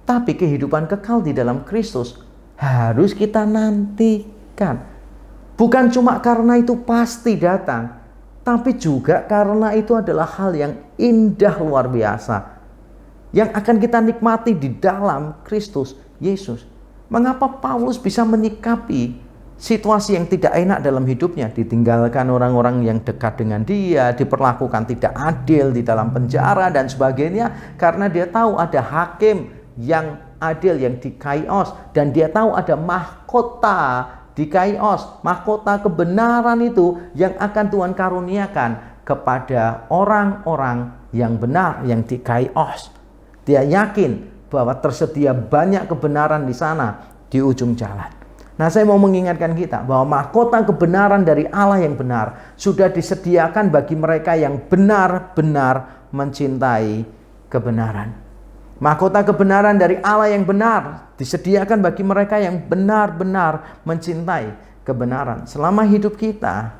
Tapi kehidupan kekal di dalam Kristus harus kita nantikan. Bukan cuma karena itu pasti datang, tapi juga karena itu adalah hal yang indah luar biasa yang akan kita nikmati di dalam Kristus Yesus. Mengapa Paulus bisa menyikapi situasi yang tidak enak dalam hidupnya? Ditinggalkan orang-orang yang dekat dengan dia, diperlakukan tidak adil di dalam penjara dan sebagainya, karena dia tahu ada hakim yang adil yang di Kaios, dan dia tahu ada mahkota di Kaios, mahkota kebenaran itu yang akan Tuhan karuniakan kepada orang-orang yang benar yang di Kaios. Dia yakin bahwa tersedia banyak kebenaran di sana di ujung jalan. Nah, saya mau mengingatkan kita bahwa mahkota kebenaran dari Allah yang benar sudah disediakan bagi mereka yang benar-benar mencintai kebenaran. Mahkota kebenaran dari Allah yang benar disediakan bagi mereka yang benar-benar mencintai kebenaran. Selama hidup kita,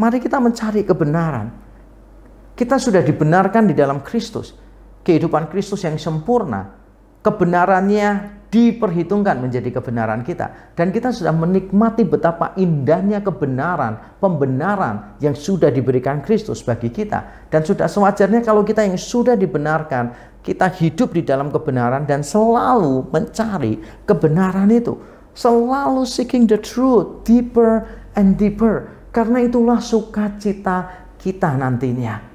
mari kita mencari kebenaran. Kita sudah dibenarkan di dalam Kristus. Kehidupan Kristus yang sempurna, kebenarannya diperhitungkan menjadi kebenaran kita. Dan kita sudah menikmati betapa indahnya kebenaran, pembenaran yang sudah diberikan Kristus bagi kita. Dan sudah sewajarnya kalau kita yang sudah dibenarkan, kita hidup di dalam kebenaran dan selalu mencari kebenaran itu. Selalu seeking the truth deeper and deeper. Karena itulah sukacita kita nantinya.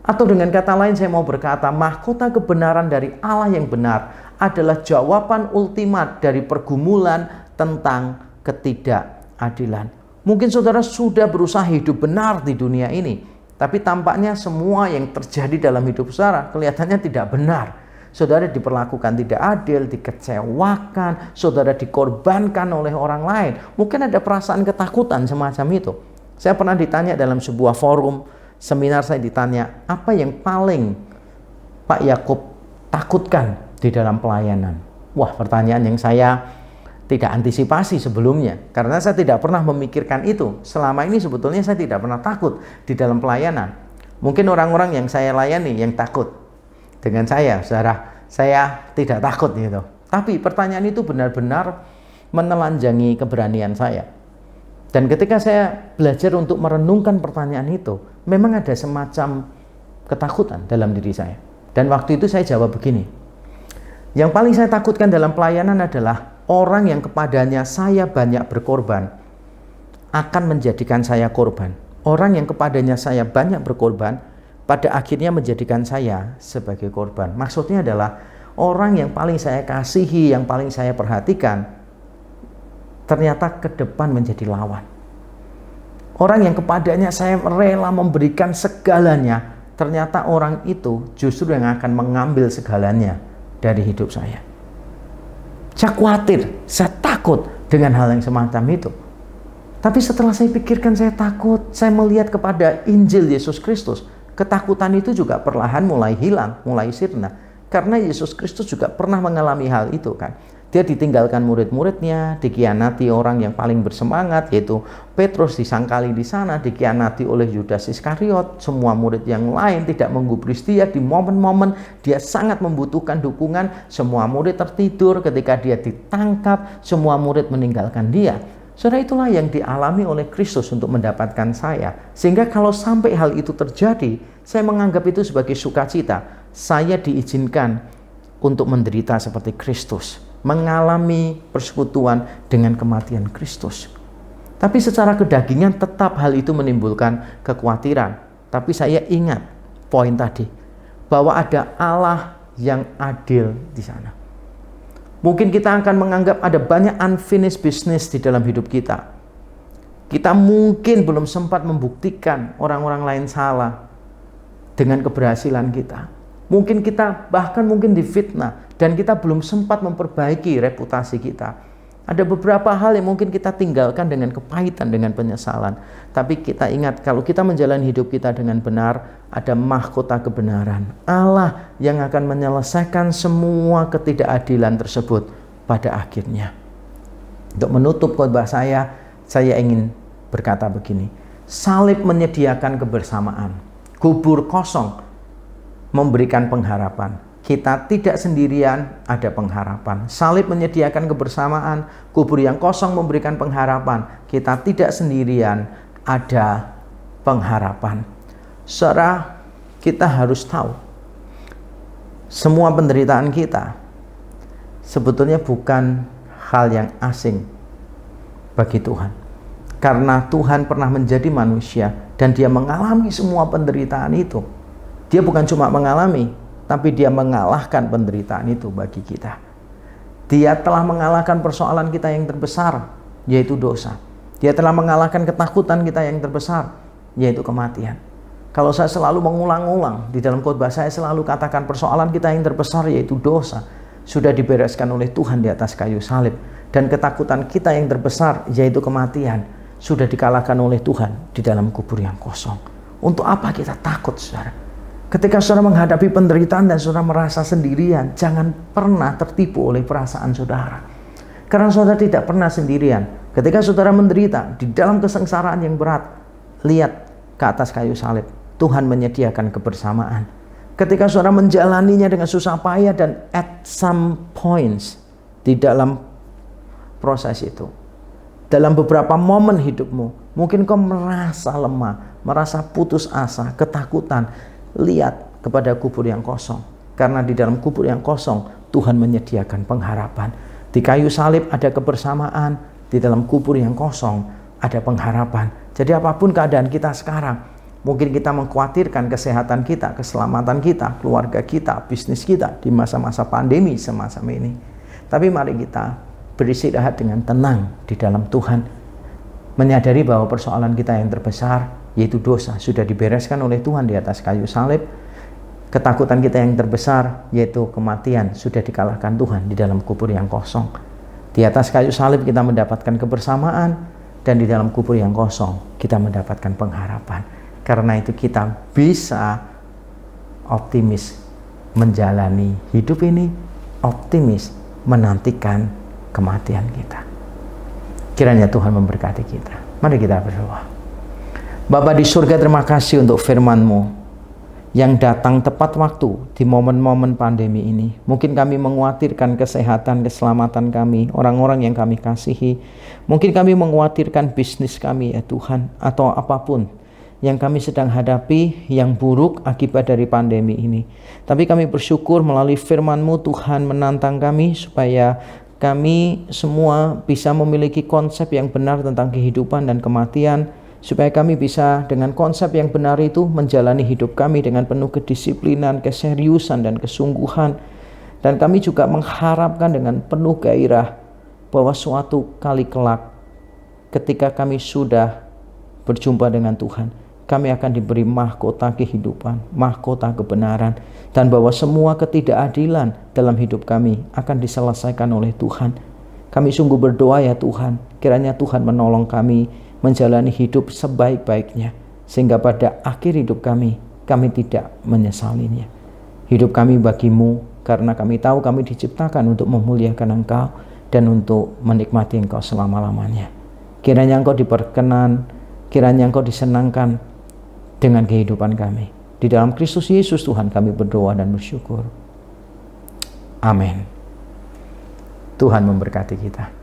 Atau dengan kata lain saya mau berkata, mahkota kebenaran dari Allah yang benar adalah jawaban ultimat dari pergumulan tentang ketidakadilan. Mungkin saudara sudah berusaha hidup benar di dunia ini, tapi tampaknya semua yang terjadi dalam hidup saudara kelihatannya tidak benar. Saudara diperlakukan tidak adil, dikecewakan, saudara dikorbankan oleh orang lain. Mungkin ada perasaan ketakutan semacam itu. Saya pernah ditanya dalam sebuah forum seminar, saya ditanya, apa yang paling Pak Yakub takutkan di dalam pelayanan? Wah, pertanyaan yang saya tidak antisipasi sebelumnya, karena saya tidak pernah memikirkan itu. Selama ini sebetulnya saya tidak pernah takut di dalam pelayanan. Mungkin orang-orang yang saya layani yang takut dengan saya, saudara, saya tidak takut gitu. Tapi pertanyaan itu benar-benar menelanjangi keberanian saya. Dan ketika saya belajar untuk merenungkan pertanyaan itu, memang ada semacam ketakutan dalam diri saya. Dan waktu itu saya jawab begini, yang paling saya takutkan dalam pelayanan adalah orang yang kepadanya saya banyak berkorban akan menjadikan saya korban. Orang yang kepadanya saya banyak berkorban pada akhirnya menjadikan saya sebagai korban. Maksudnya adalah orang yang paling saya kasihi, yang paling saya perhatikan, ternyata ke depan menjadi lawan. Orang yang kepadanya saya rela memberikan segalanya, ternyata orang itu justru yang akan mengambil segalanya dari hidup saya. Saya khawatir, saya takut dengan hal yang semacam itu. Tapi setelah saya pikirkan, saya takut, saya melihat kepada Injil Yesus Kristus, ketakutan itu juga perlahan mulai hilang, mulai sirna. Karena Yesus Kristus juga pernah mengalami hal itu kan. Dia ditinggalkan murid-muridnya, dikhianati orang yang paling bersemangat, yaitu Petrus, disangkali di sana, dikhianati oleh Yudas Iskariot. Semua murid yang lain tidak menggubris dia di momen-momen dia sangat membutuhkan dukungan. Semua murid tertidur ketika dia ditangkap, semua murid meninggalkan dia. Saudara, itulah yang dialami oleh Kristus untuk mendapatkan saya. Sehingga kalau sampai hal itu terjadi, saya menganggap itu sebagai sukacita. Saya diizinkan untuk menderita seperti Kristus, mengalami persekutuan dengan kematian Kristus. Tapi secara kedagingan tetap hal itu menimbulkan kekhawatiran. Tapi saya ingat poin tadi, bahwa ada Allah yang adil di sana. Mungkin kita akan menganggap ada banyak unfinished business di dalam hidup kita. Kita mungkin belum sempat membuktikan orang-orang lain salah dengan keberhasilan kita. Mungkin kita bahkan mungkin difitnah dan kita belum sempat memperbaiki reputasi kita. Ada beberapa hal yang mungkin kita tinggalkan dengan kepahitan, dengan penyesalan. Tapi kita ingat, kalau kita menjalani hidup kita dengan benar, ada mahkota kebenaran. Allah yang akan menyelesaikan semua ketidakadilan tersebut pada akhirnya. Untuk menutup khotbah saya ingin berkata begini. Salib menyediakan kebersamaan. Kubur kosong memberikan pengharapan. Kita tidak sendirian, ada pengharapan. Salib menyediakan kebersamaan, kubur yang kosong memberikan pengharapan. Kita tidak sendirian, ada pengharapan. Saudara, kita harus tahu, semua penderitaan kita sebetulnya bukan hal yang asing bagi Tuhan. Karena Tuhan pernah menjadi manusia dan dia mengalami semua penderitaan itu. Dia bukan cuma mengalami, tapi dia mengalahkan penderitaan itu bagi kita. Dia telah mengalahkan persoalan kita yang terbesar, yaitu dosa. Dia telah mengalahkan ketakutan kita yang terbesar, yaitu kematian. Kalau saya selalu mengulang-ulang, di dalam khotbah saya selalu katakan persoalan kita yang terbesar yaitu dosa, sudah dibereskan oleh Tuhan di atas kayu salib. Dan ketakutan kita yang terbesar yaitu kematian, sudah dikalahkan oleh Tuhan di dalam kubur yang kosong. Untuk apa kita takut, saudara? Ketika saudara menghadapi penderitaan dan saudara merasa sendirian, jangan pernah tertipu oleh perasaan saudara. Karena saudara tidak pernah sendirian. Ketika saudara menderita di dalam kesengsaraan yang berat, lihat ke atas kayu salib. Tuhan menyediakan kebersamaan. Ketika saudara menjalaninya dengan susah payah dan at some points di dalam proses itu, dalam beberapa momen hidupmu, mungkin kau merasa lemah, merasa putus asa, ketakutan. Lihat kepada kubur yang kosong. Karena di dalam kubur yang kosong, Tuhan menyediakan pengharapan. Di kayu salib ada kebersamaan, di dalam kubur yang kosong ada pengharapan. Jadi apapun keadaan kita sekarang, mungkin kita mengkhawatirkan kesehatan kita, keselamatan kita, keluarga kita, bisnis kita di masa-masa pandemi semacam ini. Tapi mari kita beristirahat dengan tenang di dalam Tuhan, menyadari bahwa persoalan kita yang terbesar yaitu dosa sudah dibereskan oleh Tuhan di atas kayu salib. Ketakutan kita yang terbesar yaitu kematian sudah dikalahkan Tuhan di dalam kubur yang kosong. Di atas kayu salib kita mendapatkan kebersamaan, dan di dalam kubur yang kosong kita mendapatkan pengharapan. Karena itu kita bisa optimis menjalani hidup ini, optimis menantikan kematian kita. Kiranya Tuhan memberkati kita. Mari kita berdoa. Bapa di surga, terima kasih untuk firman-Mu yang datang tepat waktu di momen-momen pandemi ini. Mungkin kami mengkhawatirkan kesehatan, keselamatan kami, orang-orang yang kami kasihi. Mungkin kami mengkhawatirkan bisnis kami, ya Tuhan, atau apapun yang kami sedang hadapi yang buruk akibat dari pandemi ini. Tapi kami bersyukur melalui firman-Mu Tuhan menantang kami supaya kami semua bisa memiliki konsep yang benar tentang kehidupan dan kematian, supaya kami bisa dengan konsep yang benar itu menjalani hidup kami dengan penuh kedisiplinan, keseriusan, dan kesungguhan. Dan kami juga mengharapkan dengan penuh gairah bahwa suatu kali kelak ketika kami sudah berjumpa dengan Tuhan, kami akan diberi mahkota kehidupan, mahkota kebenaran, dan bahwa semua ketidakadilan dalam hidup kami akan diselesaikan oleh Tuhan. Kami sungguh berdoa, ya Tuhan, kiranya Tuhan menolong kami menjalani hidup sebaik-baiknya, sehingga pada akhir hidup kami tidak menyesalinya. Hidup kami bagi-Mu, karena kami tahu kami diciptakan untuk memuliakan Engkau dan untuk menikmati Engkau selama-lamanya. Kiranya Engkau diperkenan, kiranya Engkau disenangkan dengan kehidupan kami. Di dalam Kristus Yesus Tuhan kami berdoa dan bersyukur. Amin. Tuhan memberkati kita.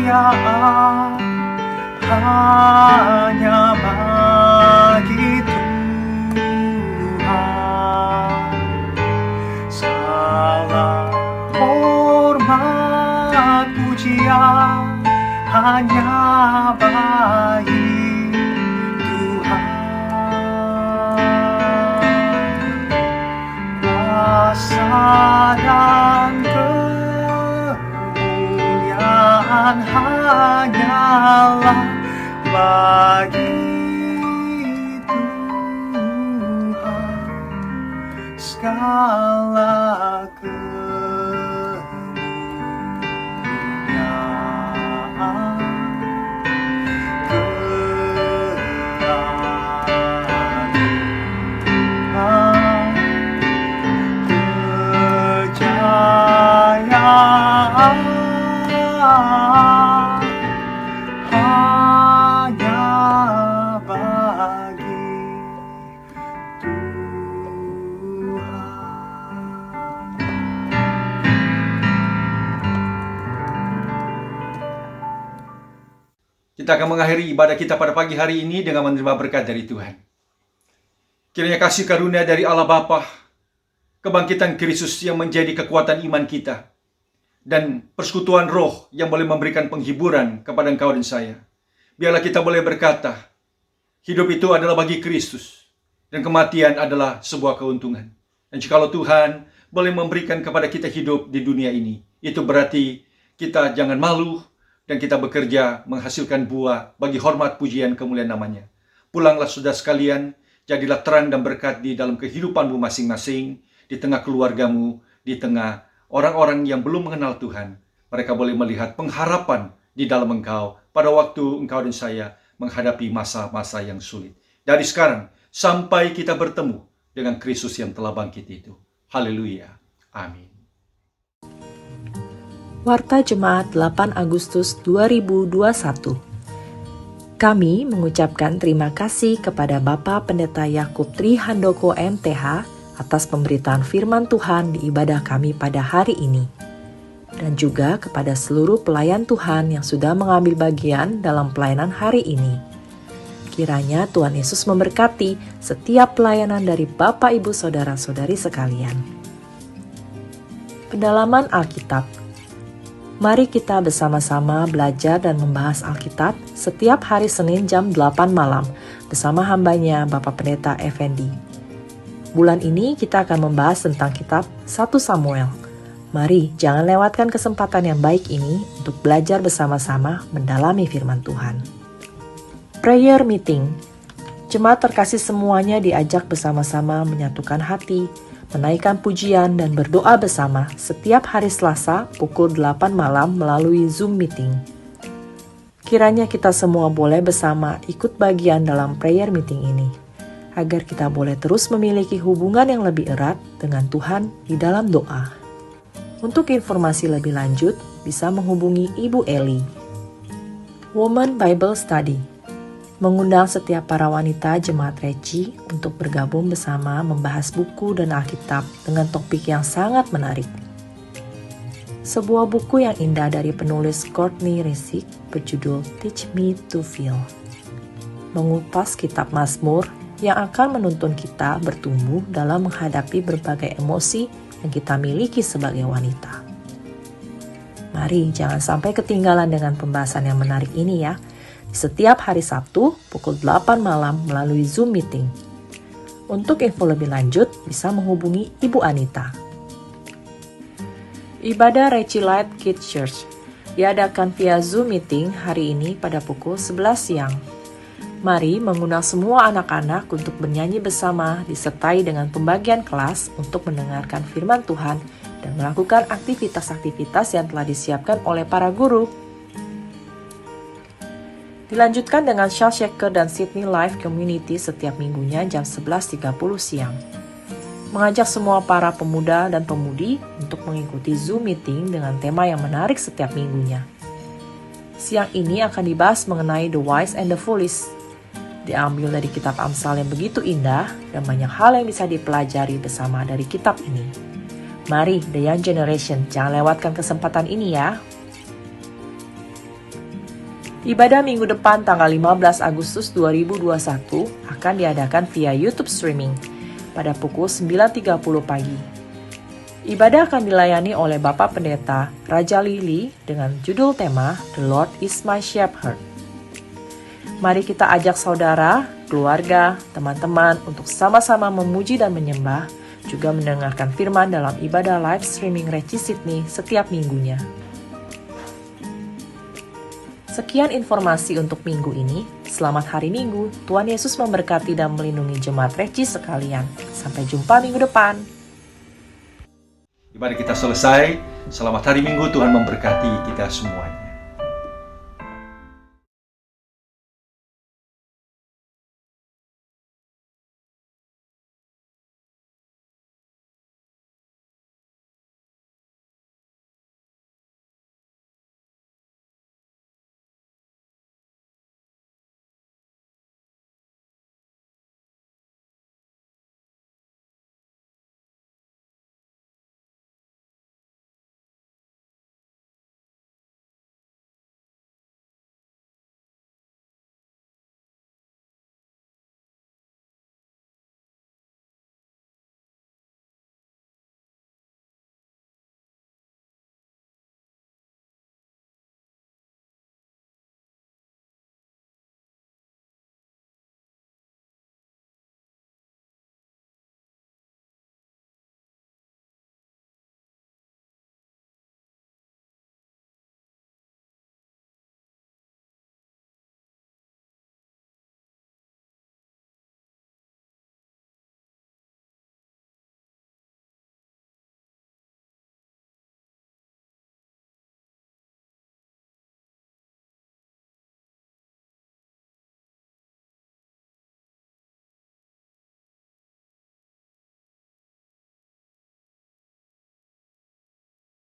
Kemuliaan hanya bagi Tuhan. Segala hormat pujian hanya bagi Tuhan. Kuasa dan kemuliaan hanyalah bagi Tuhan. Segala kemuliaan, keagungan, kejayaan Kita akan mengakhiri ibadah kita pada pagi hari ini dengan menerima berkat dari Tuhan. Kiranya kasih karunia dari Allah Bapa, kebangkitan Kristus yang menjadi kekuatan iman kita, dan persekutuan roh yang boleh memberikan penghiburan kepada engkau dan saya. Biarlah kita boleh berkata, hidup itu adalah bagi Kristus, dan kematian adalah sebuah keuntungan. Dan jikalau Tuhan boleh memberikan kepada kita hidup di dunia ini, itu berarti kita jangan malu, dan kita bekerja menghasilkan buah bagi hormat pujian kemuliaan namanya. Pulanglah saudara sekalian, jadilah terang dan berkat di dalam kehidupanmu masing-masing, di tengah keluargamu, di tengah orang-orang yang belum mengenal Tuhan. Mereka boleh melihat pengharapan di dalam engkau pada waktu engkau dan saya menghadapi masa-masa yang sulit. Dari sekarang sampai kita bertemu dengan Kristus yang telah bangkit itu. Haleluya. Amin. Warta Jemaat 8 Agustus 2021. Kami mengucapkan terima kasih kepada Bapak Pendeta Yakub Trihandoko MTH atas pemberitaan firman Tuhan di ibadah kami pada hari ini. Dan juga kepada seluruh pelayan Tuhan yang sudah mengambil bagian dalam pelayanan hari ini. Kiranya Tuhan Yesus memberkati setiap pelayanan dari Bapak, Ibu, Saudara-saudari sekalian. Pendalaman Alkitab. Mari kita bersama-sama belajar dan membahas Alkitab setiap hari Senin jam 8 malam bersama hambanya Bapak Pendeta Effendi. Bulan ini kita akan membahas tentang kitab 1 Samuel. Mari jangan lewatkan kesempatan yang baik ini untuk belajar bersama-sama mendalami firman Tuhan. Prayer Meeting. Jemaat terkasih semuanya diajak bersama-sama menyatukan hati, menaikkan pujian dan berdoa bersama setiap hari Selasa pukul 8 malam melalui Zoom Meeting. Kiranya kita semua boleh bersama ikut bagian dalam prayer meeting ini, agar kita boleh terus memiliki hubungan yang lebih erat dengan Tuhan di dalam doa. Untuk informasi lebih lanjut, bisa menghubungi Ibu Eli. Woman Bible Study mengundang setiap para wanita jemaat Reci untuk bergabung bersama membahas buku dan Alkitab dengan topik yang sangat menarik. Sebuah buku yang indah dari penulis Courtney Resick berjudul Teach Me to Feel. Mengupas kitab Mazmur yang akan menuntun kita bertumbuh dalam menghadapi berbagai emosi yang kita miliki sebagai wanita. Mari jangan sampai ketinggalan dengan pembahasan yang menarik ini ya. Setiap hari Sabtu pukul 8 malam melalui Zoom Meeting. Untuk info lebih lanjut bisa menghubungi Ibu Anita. Ibadah Reci Light Kids Church diadakan via Zoom Meeting hari ini pada pukul 11 siang. Mari mengundang semua anak-anak untuk bernyanyi bersama disertai dengan pembagian kelas untuk mendengarkan firman Tuhan dan melakukan aktivitas-aktivitas yang telah disiapkan oleh para guru. Dilanjutkan dengan Shell Shaker dan Sydney Life Community setiap minggunya jam 11.30 siang. Mengajak semua para pemuda dan pemudi untuk mengikuti Zoom Meeting dengan tema yang menarik setiap minggunya. Siang ini akan dibahas mengenai The Wise and the Foolish. Diambil dari kitab Amsal yang begitu indah dan banyak hal yang bisa dipelajari bersama dari kitab ini. Mari The Young Generation, jangan lewatkan kesempatan ini ya. Ibadah minggu depan tanggal 15 Agustus 2021 akan diadakan via YouTube streaming pada pukul 9.30 pagi. Ibadah akan dilayani oleh Bapak Pendeta Raja Lili dengan judul tema The Lord is My Shepherd. Mari kita ajak saudara, keluarga, teman-teman untuk sama-sama memuji dan menyembah, juga mendengarkan firman dalam ibadah live streaming Reci Sydney setiap minggunya. Sekian informasi untuk minggu ini. Selamat hari Minggu. Tuhan Yesus memberkati dan melindungi jemaat Reci sekalian. Sampai jumpa minggu depan. Ibadah kita selesai. Selamat hari Minggu. Tuhan memberkati kita semuanya.